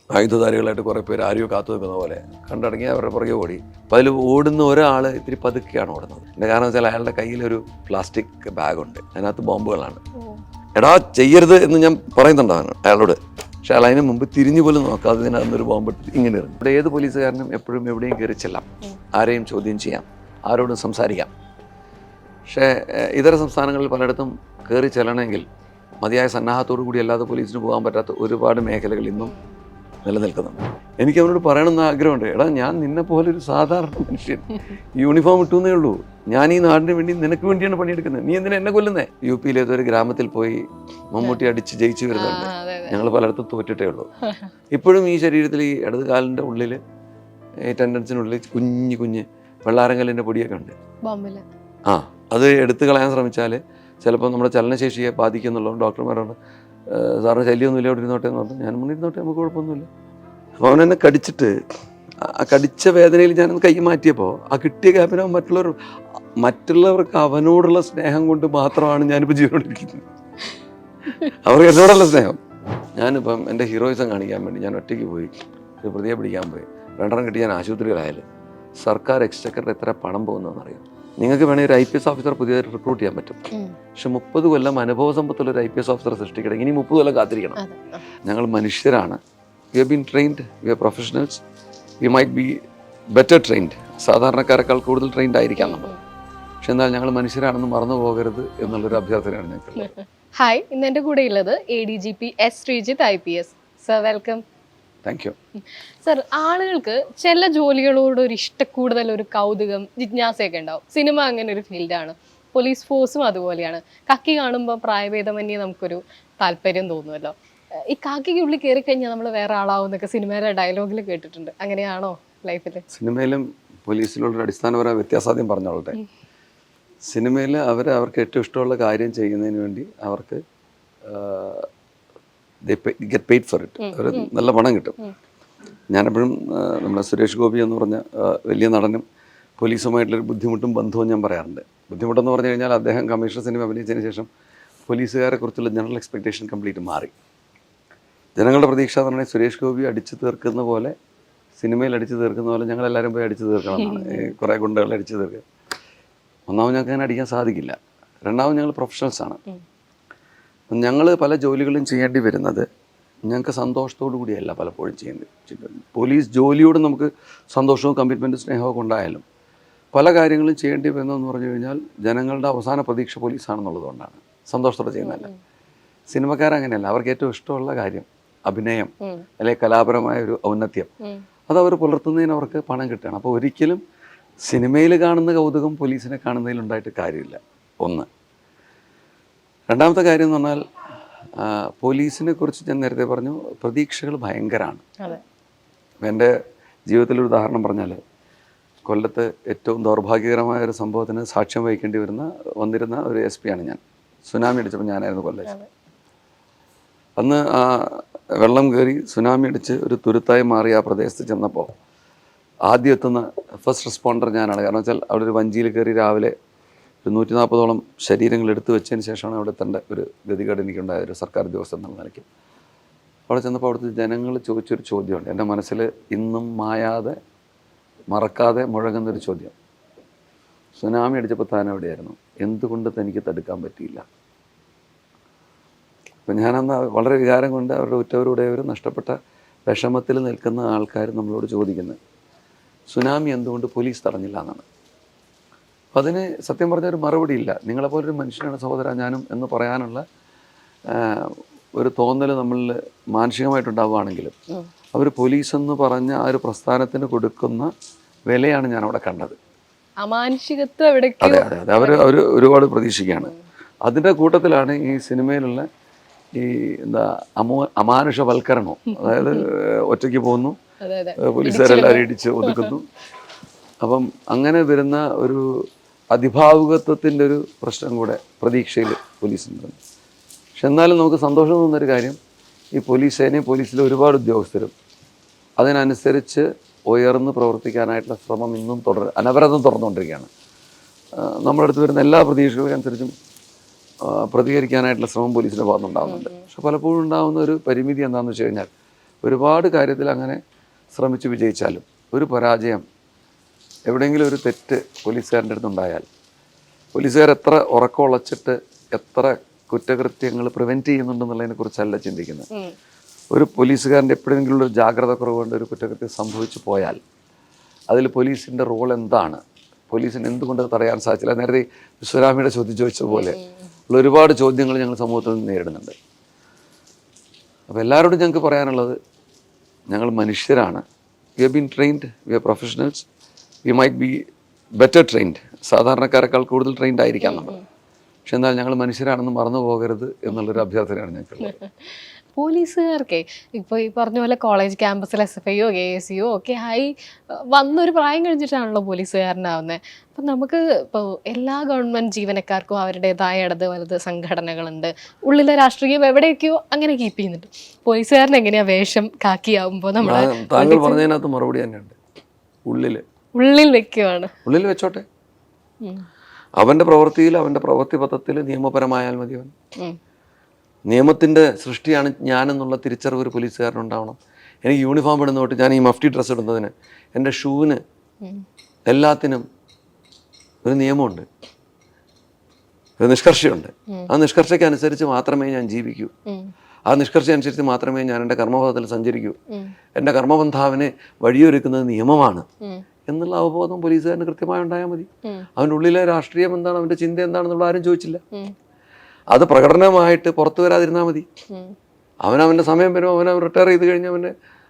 ആയുധധാരികളായിട്ട് കുറേ പേര് ആരെയോ കാത്തു നിൽക്കുന്ന പോലെ കണ്ടടങ്ങി അവരുടെ പുറകെ ഓടി. അപ്പോൾ അതിൽ ഓടുന്ന ഒരാൾ ഇത്തിരി പതുക്കെയാണ് ഓടുന്നത്. എൻ്റെ കാരണം വെച്ചാൽ അയാളുടെ കയ്യിലൊരു പ്ലാസ്റ്റിക് ബാഗുണ്ട്, അതിനകത്ത് ബോംബുകളാണ്. എടാ ചെയ്യരുത് എന്ന് ഞാൻ പറയുന്നുണ്ടാണ് അയാളോട്. പക്ഷെ അയാൾ അതിന് മുമ്പ് തിരിഞ്ഞു പോലും നോക്കാതെ ഇതിനകത്തൊരു ബോംബ് ഇങ്ങനെ ഇറങ്ങും. ഇവിടെ ഏത് പോലീസുകാരനും എപ്പോഴും എവിടെയും കയറി ചെല്ലാം, ആരെയും ചോദ്യം ചെയ്യാം, ആരോടും സംസാരിക്കാം. പക്ഷേ ഇതര സംസ്ഥാനങ്ങളിൽ പലയിടത്തും കയറി ചെല്ലണമെങ്കിൽ മതിയായ സന്നാഹത്തോടു കൂടി അല്ലാതെ പോലീസിന് പോകാൻ പറ്റാത്ത ഒരുപാട് മേഖലകൾ ഇന്നും നിലനിൽക്കുന്നുണ്ട്. എനിക്ക് അവനോട് പറയണമെന്ന് ആഗ്രഹമുണ്ട്. എടാ, ഞാൻ നിന്നെ പോലെ ഒരു സാധാരണ മനുഷ്യൻ, യൂണിഫോം ഇട്ടുന്നേ ഉള്ളൂ. ഞാൻ ഈ നാടിന് വേണ്ടി നിനക്ക് വേണ്ടിയാണ് പണിയെടുക്കുന്നത്. നീ എന്തിനാ എന്നെ കൊല്ലുന്നേ? യുപിയിലെ ഏതൊരു ഗ്രാമത്തിൽ പോയി മമ്മൂട്ടി അടിച്ച് ജയിച്ചു വരുന്നുണ്ട്. ഞങ്ങൾ പലയിടത്തും തോറ്റിട്ടേ ഉള്ളൂ. ഇപ്പോഴും ഈ ശരീരത്തിൽ ഈ ഇടത് കാലിൻ്റെ ഉള്ളിൽ ഈ ടെൻഡൻസിനുള്ളിൽ കുഞ്ഞ് കുഞ്ഞ് വെള്ളാരങ്കല്ലിൻ്റെ പൊടിയൊക്കെ ഉണ്ട്. അത് എടുത്തു കളയാൻ ശ്രമിച്ചാൽ ചിലപ്പോൾ നമ്മുടെ ചലനശേഷിയെ ബാധിക്കുന്നുള്ളൂ. ഡോക്ടർമാരോട് സാറിന് ശല്യമൊന്നുമില്ല, അവിടെ ഇരുന്നോട്ടെ എന്ന് പറഞ്ഞു. ഞാൻ മുന്നിരുന്നോട്ടെ, നമുക്ക് കുഴപ്പമൊന്നുമില്ല. അപ്പോൾ അവൻ എന്നെ കടിച്ചിട്ട് ആ കടിച്ച വേദനയിൽ ഞാനൊന്ന് കൈ മാറ്റിയപ്പോൾ ആ കിട്ടിയ ഗ്യാപ്പിന് മറ്റുള്ളവർക്ക് അവനോടുള്ള സ്നേഹം കൊണ്ട് മാത്രമാണ് ഞാനിപ്പോൾ ജീവനോടിരിക്കുന്നത്. അവർക്ക് എന്നോടുള്ള സ്നേഹം. ഞാനിപ്പം എൻ്റെ ഹീറോയിസം കാണിക്കാൻ വേണ്ടി ഞാൻ ഒറ്റയ്ക്ക് പോയി ഒരു പ്രതിയെ പിടിക്കാൻ പോയി. 2 കിട്ടി ഞാൻ ആശുപത്രിയിലായാലും സർക്കാർ എക്സ്ചക്കറിൽ എത്ര പണം പോകുന്നതെന്നറിയാം. നിങ്ങൾക്ക് വേണമെങ്കിൽ ഒരു IPS ഓഫീസർ പുതിയതായിട്ട് റിക്രൂട്ട് ചെയ്യാൻ പറ്റും. പക്ഷെ 30 കൊല്ലം അനുഭവ സമ്പത്തുള്ള ഒരു IPS ഓഫീസറെ സൃഷ്ടിക്കണം. ഇനി 30 കൊല്ലം കാത്തിരിക്കണം. ഞങ്ങൾ മനുഷ്യരാണ്. We have been trained, we are professionals, we might be better trained. സാധാരണക്കാരെക്കാൾ കൂടുതൽ ട്രെയിൻഡ് ആയിരിക്കാം നമ്മൾ. പക്ഷെ എന്നാൽ ഞങ്ങൾ മനുഷ്യരാണെന്ന് മറന്നു പോകരുത് എന്നുള്ളൊരു അഭ്യർത്ഥനയാണ് ഞങ്ങൾക്ക്. ഹായ്, ഇന്ന് എൻ്റെ കൂടെ ഉള്ളത് ADGP S. Sreejith IPS. Sir, welcome. Thank you. Sir, ആളുകൾക്ക് ചില ജോലികളോട് ഒരു ഇഷ്ടക്കൂടുതൽ, ഒരു കൗതുകം, ജിജ്ഞാസയൊക്കെ ഉണ്ടാവും. സിനിമ അങ്ങനെ ഒരു ഫീൽഡാണ്, പോലീസ് ഫോഴ്സും അതുപോലെയാണ്. കക്കി കാണുമ്പോൾ പ്രായഭേദമന്യേ നമുക്കൊരു താല്പര്യം തോന്നുമല്ലോ. ഈ കാക്കിക്കുള്ളിൽ കയറി കഴിഞ്ഞാൽ നമ്മൾ വേറെ ആളാവുന്നൊക്കെ സിനിമയിലെ ഡയലോഗിൽ കേട്ടിട്ടുണ്ട്. അങ്ങനെയാണോ ലൈഫിൽ? സിനിമയിലും പോലീസിലുള്ളൊരു അടിസ്ഥാനപരമായ വ്യത്യാസം പറഞ്ഞോളട്ടെ. സിനിമയിൽ അവർക്ക് ഏറ്റവും ഇഷ്ടമുള്ള കാര്യം ചെയ്യുന്നതിന് വേണ്ടി അവർക്ക് ഗെറ്റ് പെയ്ഡ് ഫോർ ഇറ്റ്. അവർ നല്ല പണം കിട്ടും. ഞാനെപ്പോഴും നമ്മുടെ സുരേഷ് ഗോപി എന്ന് പറഞ്ഞ വലിയ നടനും പോലീസുമായിട്ടുള്ളൊരു ബുദ്ധിമുട്ടും ബന്ധവും ഞാൻ പറയാറുണ്ട്. ബുദ്ധിമുട്ടെന്ന് പറഞ്ഞു കഴിഞ്ഞാൽ അദ്ദേഹം കമ്മീഷണർ സിനിമ അഭിനയിച്ചതിന് ശേഷം പോലീസുകാരെ കുറിച്ചുള്ള ജനറൽ എക്സ്പെക്ടേഷൻ കംപ്ലീറ്റ് മാറി. ജനങ്ങളുടെ പ്രതീക്ഷ എന്ന് പറഞ്ഞാൽ സുരേഷ് ഗോപി അടിച്ചു തീർക്കുന്ന പോലെ, സിനിമയിൽ അടിച്ചു തീർക്കുന്ന പോലെ ഞങ്ങളെല്ലാവരും പോയി അടിച്ചു തീർക്കണം എന്നാണ്. കുറേ ഗുണ്ടകൾ അടിച്ചു തീർക്കുക. ഒന്നാമത് ഞങ്ങൾക്ക് അങ്ങനെ അടിക്കാൻ സാധിക്കില്ല. രണ്ടാമത് ഞങ്ങൾ പ്രൊഫഷണൽസാണ്. ഞങ്ങൾ പല ജോലികളും ചെയ്യേണ്ടി വരുന്നത് ഞങ്ങൾക്ക് സന്തോഷത്തോടു കൂടിയല്ല പലപ്പോഴും ചെയ്യുന്നത്. പോലീസ് ജോലിയോട് നമുക്ക് സന്തോഷവും കമ്മിറ്റ്മെൻറ്റും സ്നേഹമൊക്കെ ഉണ്ടായാലും പല കാര്യങ്ങളും ചെയ്യേണ്ടി വരുന്നതെന്ന് പറഞ്ഞു കഴിഞ്ഞാൽ ജനങ്ങളുടെ അവസാന പ്രതീക്ഷ പോലീസാണെന്നുള്ളത് കൊണ്ടാണ്. സന്തോഷത്തോടെ ചെയ്യുന്നതല്ല. സിനിമക്കാരങ്ങനെയല്ല. അവർക്ക് ഏറ്റവും ഇഷ്ടമുള്ള കാര്യം അഭിനയം, അല്ലെങ്കിൽ കലാപരമായ ഒരു ഔന്നത്യം, അതവർ പുലർത്തുന്നതിന് അവർക്ക് പണം കിട്ടുകയാണ്. അപ്പോൾ ഒരിക്കലും സിനിമയിൽ കാണുന്ന കൗതുകം പോലീസിനെ കാണുന്നതിലുണ്ടായിട്ട് കാര്യമില്ല. ഒന്ന്. രണ്ടാമത്തെ കാര്യം എന്ന് പറഞ്ഞാൽ പോലീസിനെ കുറിച്ച് ഞാൻ നേരത്തെ പറഞ്ഞു, പ്രതീക്ഷകൾ ഭയങ്കരമാണ്. എൻ്റെ ജീവിതത്തിലൊരു ഉദാഹരണം പറഞ്ഞാൽ, കൊല്ലത്ത് ഏറ്റവും ദൗർഭാഗ്യകരമായ ഒരു സംഭവത്തിന് സാക്ഷ്യം വഹിക്കേണ്ടി വന്നിരുന്ന ഒരു SP ആണ് ഞാൻ. സുനാമി അടിച്ചപ്പോൾ ഞാനായിരുന്നു കൊല്ലത്ത്. അന്ന് ആ വെള്ളം കയറി സുനാമി അടിച്ച് ഒരു തുരുത്തായി മാറി ആ പ്രദേശത്ത് ചെന്നപ്പോൾ ആദ്യം എത്തുന്ന ഫസ്റ്റ് റെസ്പോണ്ടർ ഞാനാണ്. കാരണം വെച്ചാൽ അവിടെ ഒരു വഞ്ചിയിൽ കയറി രാവിലെ ഒരു 140ഓളം ശരീരങ്ങൾ എടുത്തു വെച്ചതിന് ശേഷമാണ് അവിടെ എത്തേണ്ട ഒരു ഗതികേട് എനിക്കുണ്ടായ ഒരു സർക്കാർ ഉദ്യോഗസ്ഥൻ എന്നുള്ള നിലയ്ക്ക്. അവിടെ ചെന്നപ്പോൾ അവിടുത്തെ ജനങ്ങൾ ചോദിച്ചൊരു ചോദ്യമുണ്ട്, എൻ്റെ മനസ്സിൽ ഇന്നും മായാതെ മറക്കാതെ മുഴങ്ങുന്നൊരു ചോദ്യം. സുനാമി അടിച്ചപ്പോൾ താൻ എവിടെയായിരുന്നു? എന്തുകൊണ്ട് തനിക്ക് തടുക്കാൻ പറ്റിയില്ല? അപ്പം ഞാനന്ന് വളരെ വികാരം കൊണ്ട് അവരുടെ ഉറ്റവരുടെയവർ നഷ്ടപ്പെട്ട വിഷമത്തിൽ നിൽക്കുന്ന ആൾക്കാർ നമ്മളോട് ചോദിക്കുന്നത് സുനാമി എന്തുകൊണ്ട് പോലീസ് തടഞ്ഞില്ല എന്നാണ്. അപ്പം അതിന് സത്യം പറഞ്ഞൊരു മറുപടിയില്ല. നിങ്ങളെപ്പോലൊരു മനുഷ്യനാണ് സഹോദര ഞാനും എന്ന് പറയാനുള്ള ഒരു തോന്നൽ നമ്മളിൽ മാനസികമായിട്ടുണ്ടാവുകയാണെങ്കിലും അവർ പോലീസ് എന്ന് പറഞ്ഞ ആ ഒരു പ്രസ്ഥാനത്തിന് കൊടുക്കുന്ന വിലയാണ് ഞാൻ അവിടെ കണ്ടത്. അതെ അതെ അതെ അവർ ഒരുപാട് പ്രതീക്ഷിക്കുകയാണ്. അതിൻ്റെ കൂട്ടത്തിലാണ് ഈ സിനിമയിലുള്ള ഈ അമാനുഷവൽക്കരണവും. അതായത് ഒറ്റയ്ക്ക് പോകുന്നു, പോലീസുകാരെല്ലാവരും ഇടിച്ച് ഒതുക്കുന്നു. അപ്പം അങ്ങനെ വരുന്ന ഒരു അതിഭാവുകത്വത്തിൻ്റെ ഒരു പ്രശ്നം കൂടെ പ്രതീക്ഷയിൽ പോലീസിനുണ്ട്. പക്ഷെ എന്നാലും നമുക്ക് സന്തോഷം തോന്നുന്നൊരു കാര്യം, ഈ പോലീസ് സേനയും പോലീസിലെ ഒരുപാട് ഉദ്യോഗസ്ഥരും അതിനനുസരിച്ച് ഉയർന്ന് പ്രവർത്തിക്കാനായിട്ടുള്ള ശ്രമം ഇന്നും അനവരതം തുറന്നുകൊണ്ടിരിക്കുകയാണ്. നമ്മുടെ അടുത്ത് വരുന്ന എല്ലാ പ്രതീക്ഷകൾക്കനുസരിച്ചും പ്രതികരിക്കാനായിട്ടുള്ള ശ്രമം പോലീസിൻ്റെ ഭാഗത്തുനിന്നുണ്ടാകുന്നുണ്ട്. പക്ഷെ പലപ്പോഴും ഉണ്ടാകുന്ന ഒരു പരിമിതി എന്താണെന്ന് വെച്ച് കഴിഞ്ഞാൽ, ഒരുപാട് കാര്യത്തിൽ അങ്ങനെ ശ്രമിച്ച് വിജയിച്ചാലും ഒരു പരാജയം, എവിടെയെങ്കിലും ഒരു തെറ്റ് പോലീസുകാരൻ്റെ അടുത്തുണ്ടായാൽ പോലീസുകാർ എത്ര ഉറക്കം ഉളച്ചിട്ട് എത്ര കുറ്റകൃത്യങ്ങൾ പ്രിവെൻറ്റ് ചെയ്യുന്നുണ്ടെന്നുള്ളതിനെ കുറിച്ചല്ല ചിന്തിക്കുന്നത്. ഒരു പോലീസുകാരൻ്റെ എപ്പോഴെങ്കിലും ഒരു ജാഗ്രത കുറവുകൊണ്ട് ഒരു കുറ്റകൃത്യം സംഭവിച്ചു പോയാൽ അതിൽ പോലീസിൻ്റെ റോൾ എന്താണ്, പോലീസിന് എന്തുകൊണ്ട് തടയാൻ സാധിച്ചില്ല. നേരത്തെ വിശ്വരാമിയുടെ ചോദ്യം ചോദിച്ച പോലെ ഉള്ള ഒരുപാട് ചോദ്യങ്ങൾ ഞങ്ങൾ സമൂഹത്തിൽ നിന്ന് നേരിടുന്നുണ്ട്. അപ്പോൾ എല്ലാവരോടും ഞങ്ങൾക്ക് പറയാനുള്ളത്, ഞങ്ങൾ മനുഷ്യരാണ്. We have been trained, we are professionals, we might be better trained, സാധാരണക്കാരെക്കാൾ കൂടുതൽ ട്രെയിൻഡ് ആയിരിക്കാം നമ്മൾ. പക്ഷെ എന്നാൽ ഞങ്ങൾ മനുഷ്യരാണെന്ന് മറന്നു പോകരുത് എന്നുള്ളൊരു അഭ്യർത്ഥനയാണ് ഞങ്ങൾക്കുള്ളത്. പോലീസുകാർക്കേ ഇപ്പോൾ ഈ പറഞ്ഞ പോലെ കോളേജ് ക്യാമ്പസിൽ SFIയോ ASCO ഒക്കെ ആയി വന്നൊരു പ്രായം കഴിഞ്ഞിട്ടാണല്ലോ പോലീസുകാരനാവുന്നത്. അപ്പം നമുക്ക് ഇപ്പോൾ എല്ലാ ഗവൺമെൻറ് ജീവനക്കാർക്കും അവരുടേതായ ഇടത് വലത് സംഘടനകളുണ്ട്, ഉള്ളിലെ രാഷ്ട്രീയം എവിടെയൊക്കെയോ അങ്ങനെ കീപ്പ് ചെയ്യുന്നുണ്ട്. പോലീസുകാരൻ എങ്ങനെയാ വേഷം കാക്കിയാവുമ്പോൾ നമ്മൾ താങ്കൾ പറഞ്ഞതിനകത്ത് മറുപടി തന്നെയുണ്ട്. ഉള്ളിൽ വെക്കുവാണ്. ഉള്ളിൽ വെച്ചോട്ടെ, അവൻ്റെ പ്രവൃത്തിയിൽ അവൻ്റെ പ്രവൃത്തി പഥത്തിൽ നിയമപരമായാൽ മതി. അവൻ നിയമത്തിൻ്റെ സൃഷ്ടിയാണ് ഞാനെന്നുള്ള തിരിച്ചറിവ് ഒരു പോലീസുകാരനുണ്ടാവണം. എനിക്ക് യൂണിഫോം ഇടുന്ന തൊട്ട് ഞാൻ ഈ മഫ്റ്റി ഡ്രസ്സ് ഇടുന്നതിന്, എൻ്റെ ഷൂവിന്, എല്ലാത്തിനും ഒരു നിയമമുണ്ട്, ഒരു നിഷ്കർഷയുണ്ട്. ആ നിഷ്കർഷയ്ക്ക് അനുസരിച്ച് മാത്രമേ ഞാൻ ജീവിക്കൂ. ആ നിഷ്കർഷ അനുസരിച്ച് മാത്രമേ ഞാൻ എൻ്റെ കർമ്മപഥത്തിൽ സഞ്ചരിക്കൂ. എൻ്റെ കർമ്മപന്ഥാവിന് വഴിയൊരുക്കുന്നത് നിയമമാണ് എന്നുള്ള അവബോധം പോലീസുകാരന് കൃത്യമായി ഉണ്ടായാൽ മതി. അവൻ്റെ ഉള്ളിലെ രാഷ്ട്രീയം എന്താണ്, അവൻ്റെ ചിന്ത എന്താണെന്നുള്ള ആരും ചോദിച്ചില്ല. അത് പ്രകടനമായിട്ട് പുറത്തു വരാതിരുന്നാൽ മതി. അവനവൻ്റെ സമയം വരുമ്പോൾ അവൻ റിട്ടയർ ചെയ്ത് കഴിഞ്ഞാൽ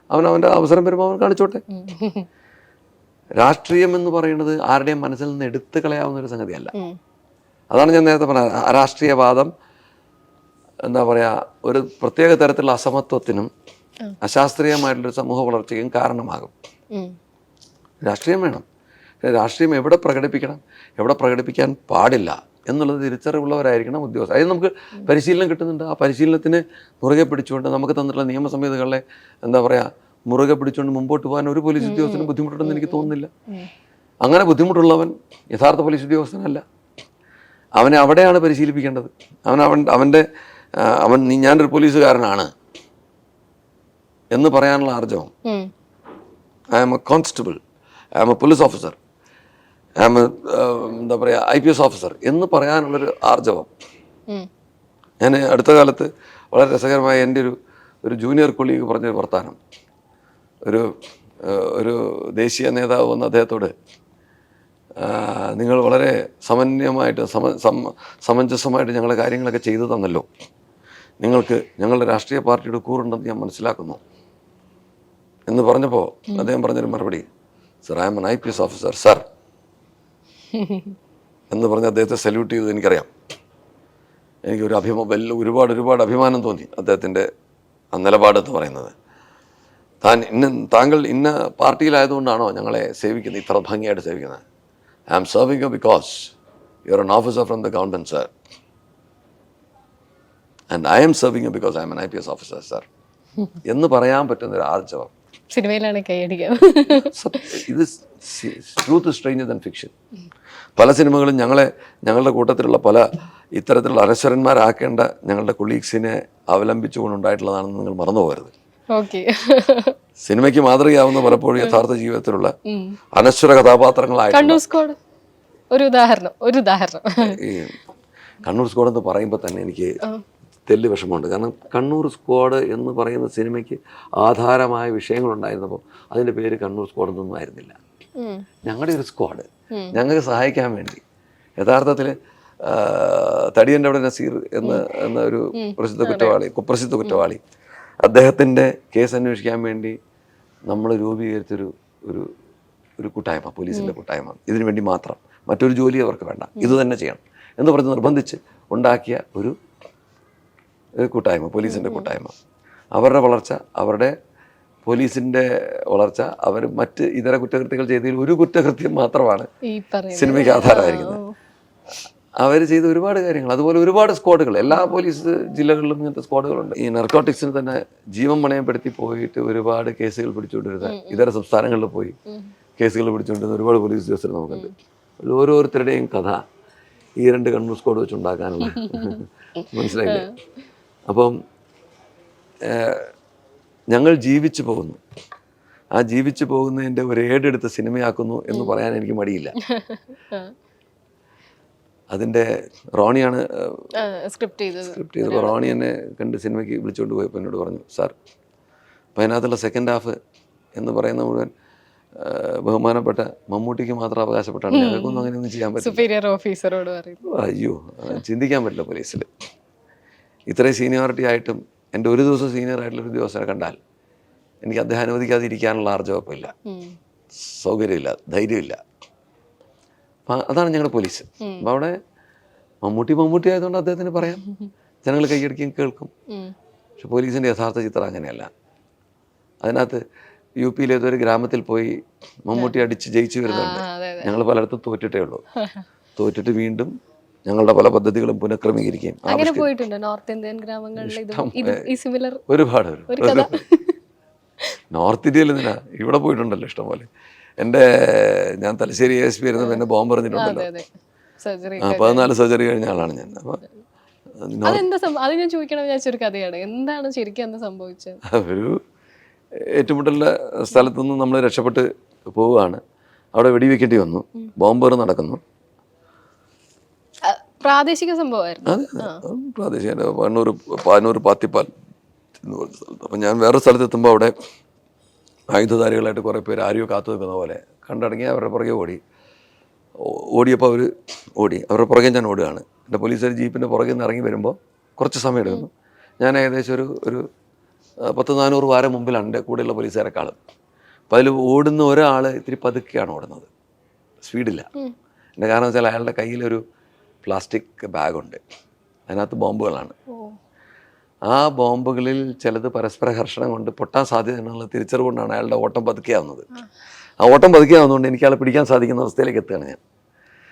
അവൻ്റെ അവസരം വരുമ്പോൾ അവൻ കാണിച്ചോട്ടെ. രാഷ്ട്രീയം എന്ന് പറയുന്നത് ആരുടെയും മനസ്സിൽ നിന്ന് എടുത്തു കളയാവുന്ന ഒരു സംഗതിയല്ല. അതാണ് ഞാൻ നേരത്തെ പറഞ്ഞത്. രാഷ്ട്രീയവാദം എന്താ പറയുക, ഒരു പ്രത്യേക തരത്തിലുള്ള അസമത്വത്തിനും അശാസ്ത്രീയമായിട്ടുള്ളൊരു സമൂഹ വളർച്ചയ്ക്കും കാരണമാകും. രാഷ്ട്രീയം വേണം. രാഷ്ട്രീയം എവിടെ പ്രകടിപ്പിക്കണം, എവിടെ പ്രകടിപ്പിക്കാൻ പാടില്ല എന്നുള്ളത് തിരിച്ചറിവുള്ളവരായിരിക്കണം ഉദ്യോഗസ്ഥർ. അതിന് നമുക്ക് പരിശീലനം കിട്ടുന്നുണ്ട്. ആ പരിശീലനത്തിന് മുറുകെ പിടിച്ചുകൊണ്ട് നമുക്ക് തന്നിട്ടുള്ള നിയമസംഹിതകളെ എന്താ പറയുക മുറുകെ പിടിച്ചുകൊണ്ട് മുമ്പോട്ട് പോകാൻ ഒരു പോലീസ് ഉദ്യോഗസ്ഥനും ബുദ്ധിമുട്ടുണ്ടെന്ന് എനിക്ക് തോന്നുന്നില്ല. അങ്ങനെ ബുദ്ധിമുട്ടുള്ളവൻ യഥാർത്ഥ പോലീസ് ഉദ്യോഗസ്ഥനല്ല. അവനെ അവിടെയാണ് പരിശീലിപ്പിക്കേണ്ടത്. അവൻ ഞാനൊരു പോലീസുകാരനാണ് എന്ന് പറയാനുള്ള ആർജവം, I am a constable, I am a police officer, I am a എന്താ പറയുക IPS ഓഫീസർ എന്ന് പറയാനുള്ളൊരു ആർജവം. ഞാൻ അടുത്ത കാലത്ത് വളരെ രസകരമായ എൻ്റെ ഒരു ജൂനിയർ കൊളീഗ് പറഞ്ഞൊരു വർത്താനം, ഒരു ദേശീയ നേതാവ് വന്ന് അദ്ദേഹത്തോട്, നിങ്ങൾ വളരെ സമന്വയമായിട്ട് സമഞ്ജസമായിട്ട് ഞങ്ങളുടെ കാര്യങ്ങളൊക്കെ ചെയ്തു തന്നല്ലോ, നിങ്ങൾക്ക് ഞങ്ങളുടെ രാഷ്ട്രീയ പാർട്ടിയുടെ കൂറുണ്ടെന്ന് ഞാൻ മനസ്സിലാക്കുന്നു എന്ന് പറഞ്ഞപ്പോൾ അദ്ദേഹം പറഞ്ഞൊരു മറുപടി, sir I am an IPS officer sir എന്ന് പറഞ്ഞ് അദ്ദേഹത്തെ സല്യൂട്ട് ചെയ്തത് എനിക്കറിയാം. എനിക്കൊരു ഒരുപാട് അഭിമാനം തോന്നി അദ്ദേഹത്തിൻ്റെ ആ നിലപാടെന്ന് പറയുന്നത്. താങ്കൾ ഇന്ന പാർട്ടിയിലായതുകൊണ്ടാണോ ഞങ്ങളെ സേവിക്കുന്നത്, ഇത്ര ഭംഗിയായിട്ട് സേവിക്കുന്നത്? I am serving you because you are an officer from the government sir, and I am serving you because I am an IPS officer sir എന്ന് പറയാൻ പറ്റുന്നൊരു ആർജവം സിനിമയിലാണ് കൈയടിക്കുക. ഇത് ട്രൂത്ത് സ്ട്രേഞ്ചർ ദാൻ ഫിക്ഷൻ. പല സിനിമകളും ഞങ്ങളുടെ കൂട്ടത്തിലുള്ള പല ഇത്തരത്തിലുള്ള അനശ്വരന്മാരാക്കേണ്ട ഞങ്ങളുടെ കൊളീഗ്സിനെ അവലംബിച്ചുകൊണ്ടുണ്ടായിട്ടുള്ളതാണെന്ന് നിങ്ങൾ മറന്നു പോകരുത്. സിനിമയ്ക്ക് മാതൃകയാവുന്ന പലപ്പോഴും യഥാർത്ഥ ജീവിതത്തിലുള്ള അനശ്വര കഥാപാത്രങ്ങളായിട്ട് ഒരു ഉദാഹരണം ഈ കണ്ണൂർ സ്ക്വാഡ് എന്ന് പറയുമ്പോൾ തന്നെ എനിക്ക് തെല്ല് വിഷമമുണ്ട്. കാരണം കണ്ണൂർ സ്ക്വാഡ് എന്ന് പറയുന്ന സിനിമയ്ക്ക് ആധാരമായ വിഷയങ്ങളുണ്ടായിരുന്നപ്പോൾ അതിൻ്റെ പേര് കണ്ണൂർ സ്ക്വാഡ് എന്നൊന്നും ആയിരുന്നില്ല. ഞങ്ങളുടെ ഒരു സ്ക്വാഡ് ഞങ്ങൾക്ക് സഹായിക്കാൻ വേണ്ടി, യഥാർത്ഥത്തിൽ തടിയൻ്റെ അവിടെ നസീർ എന്ന ഒരു കുപ്രസിദ്ധ കുറ്റവാളി അദ്ദേഹത്തിൻ്റെ കേസ് അന്വേഷിക്കാൻ വേണ്ടി നമ്മൾ രൂപീകരിച്ചൊരു ഒരു കൂട്ടായ്മ, പോലീസിൻ്റെ കൂട്ടായ്മ. ഇതിനു വേണ്ടി മാത്രം, മറ്റൊരു ജോലി അവർക്ക് വേണ്ട, ഇത് തന്നെ ചെയ്യണം എന്ന് പറഞ്ഞ് നിർബന്ധിച്ച് ഉണ്ടാക്കിയ ഒരു കൂട്ടായ്മ, പോലീസിൻ്റെ കൂട്ടായ്മ. അവരുടെ വളർച്ച, അവരുടെ പോലീസിൻ്റെ വളർച്ച, അവർ മറ്റ് ഇതര കുറ്റകൃത്യങ്ങൾ ചെയ്തതിൽ ഒരു കുറ്റകൃത്യം മാത്രമാണ് സിനിമയ്ക്ക് ആധാരമായിരിക്കുന്നത്. അവർ ചെയ്ത ഒരുപാട് കാര്യങ്ങൾ, അതുപോലെ ഒരുപാട് സ്ക്വാഡുകൾ എല്ലാ പോലീസ് ജില്ലകളിലും ഇങ്ങനത്തെ സ്ക്വാഡുകളുണ്ട്. ഈ നർക്കോട്ടിക്സിന് തന്നെ ജീവൻ പണയപ്പെടുത്തി പോയിട്ട് ഒരുപാട് കേസുകൾ പിടിച്ചുകൊണ്ടിരുന്ന, ഇതര സംസ്ഥാനങ്ങളിൽ പോയി കേസുകൾ പിടിച്ചുകൊണ്ടിരുന്ന ഒരുപാട് പോലീസ് ഉദ്യോഗസ്ഥർ നമുക്കുണ്ട്. ഓരോരുത്തരുടെയും കഥ ഈ 2 കണ്ണൂർ സ്ക്വാഡ് വെച്ചുണ്ടാക്കാനുള്ള മനസ്സിലായില്ലേ? അപ്പം ഞങ്ങൾ ജീവിച്ചു പോകുന്നു, ആ ജീവിച്ചു പോകുന്നതിൻ്റെ ഒരു ഏടെടുത്ത് സിനിമയാക്കുന്നു എന്ന് പറയാൻ എനിക്ക് മടിയില്ല. അതിൻ്റെ റോണിയാണ് സ്ക്രിപ്റ്റ് ചെയ്തപ്പോൾ റോണി എന്നെ കണ്ട് സിനിമയ്ക്ക് വിളിച്ചുകൊണ്ട് പോയപ്പോൾ എന്നോട് പറഞ്ഞു, സാർ അപ്പം അതിനകത്തുള്ള സെക്കൻഡ് ഹാഫ് എന്ന് പറയുന്ന മുഴുവൻ ബഹുമാനപ്പെട്ട മമ്മൂട്ടിക്ക് മാത്രം അവകാശപ്പെട്ടാണ്, ഞങ്ങൾക്കൊന്നും അങ്ങനെയൊന്നും ചെയ്യാൻ പറ്റില്ല. സുപ്പീരിയർ ഓഫീസറോട് പറയുന്നു. അയ്യോ, ചിന്തിക്കാൻ പറ്റില്ല. പോലീസിൽ ഇത്രയും സീനിയോറിറ്റി ആയിട്ടും എൻ്റെ ഒരു ദിവസം സീനിയർ ആയിട്ടുള്ള ഒരു ഉദ്യോഗസ്ഥനെ കണ്ടാൽ എനിക്ക് അദ്ദേഹം അനുവദിക്കാതെ ഇരിക്കാനുള്ള ആർജവപ്പില്ല, സൗകര്യമില്ല, ധൈര്യമില്ല. അപ്പം അതാണ് ഞങ്ങളുടെ പോലീസ്. അപ്പം അവിടെ മമ്മൂട്ടി ആയതുകൊണ്ട് അദ്ദേഹത്തിന് പറയാം, ജനങ്ങൾ കൈയടിക്കും, കേൾക്കും. പക്ഷെ പോലീസിൻ്റെ യഥാർത്ഥ ചിത്രം അങ്ങനെയല്ല. അതിനകത്ത് യു പിയിൽ ഏതൊരു ഗ്രാമത്തിൽ പോയി മമ്മൂട്ടി അടിച്ച് ജയിച്ചു വരുന്നുണ്ട്. ഞങ്ങൾ പലയിടത്തും തോറ്റിട്ടേ ഉള്ളൂ. തോറ്റിട്ട് വീണ്ടും ഞങ്ങളുടെ പല പദ്ധതികളും പുനഃക്രമീകരിക്കുകയും നോർത്ത് ഇന്ത്യൻ ഗ്രാമങ്ങളിൽ ഒരുപാട്. നോർത്ത് ഇന്ത്യയിൽ നിന്നാ ഇവിടെ പോയിട്ടുണ്ടല്ലോ ഇഷ്ടംപോലെ. ഞാൻ തലശ്ശേരി ASP വരുന്നത് എന്നെ ബോംബ് പറഞ്ഞിട്ടുണ്ടല്ലോ. 14 സർജറി കഴിഞ്ഞ ആളാണ് ഞാൻ. അപ്പോൾ എന്താണ് ശരിക്കും സംഭവിച്ചത്? ഒരു ഏറ്റുമുട്ടലിൻ്റെ സ്ഥലത്തുനിന്ന് നമ്മൾ രക്ഷപ്പെട്ട് പോവുകയാണ്. അവിടെ വെടിവെക്കേണ്ടി വന്നു, ബോംബേർ നടക്കുന്നു. പ്രാദേശിക സംഭവമായിരുന്നു. പ്രാദേശിക പാനൂർ പാത്തിപ്പാൽ എന്ന് പറഞ്ഞ സ്ഥലത്ത്. അപ്പം ഞാൻ വേറൊരു സ്ഥലത്തെത്തുമ്പോൾ അവിടെ ആയുധധാരികളായിട്ട് കുറേ പേര് ആരെയോ കാത്തു നിൽക്കുന്ന പോലെ കണ്ടടങ്ങി അവരുടെ പുറകെ ഓടിയപ്പോൾ അവർ അവരുടെ പുറകെ ഞാൻ ഓടുകയാണ്. എൻ്റെ പോലീസുകാർ ജീപ്പിൻ്റെ പുറകെ നിന്ന് ഇറങ്ങി വരുമ്പോൾ കുറച്ച് സമയം എടുക്കുന്നു. ഞാൻ ഏകദേശം ഒരു 100-400 വാരം മുമ്പിലാണ് എൻ്റെ കൂടെയുള്ള പോലീസുകാരെക്കാളും. അപ്പോൾ അതിൽ ഓടുന്ന ഒരാൾ ഇത്തിരി പതുക്കെയാണ് ഓടുന്നത്, സ്പീഡില്ല. എൻ്റെ കാരണം വെച്ചാൽ അയാളുടെ കയ്യിലൊരു പ്ലാസ്റ്റിക് ബാഗുണ്ട്, അതിനകത്ത് ബോംബുകളാണ്. ആ ബോംബുകളിൽ ചിലത് പരസ്പര ഘർഷണം കൊണ്ട് പൊട്ടാൻ സാധ്യതയുള്ള തിരിച്ചറിവുകൊണ്ടാണ് അയാളുടെ ഓട്ടം പതുക്കെയാവുന്നത്. ആ ഓട്ടം പതുക്കെയാവുന്നതുകൊണ്ട് എനിക്ക് അയാളെ പിടിക്കാൻ സാധിക്കുന്ന അവസ്ഥയിലേക്ക് എത്തുകയാണ് ഞാൻ.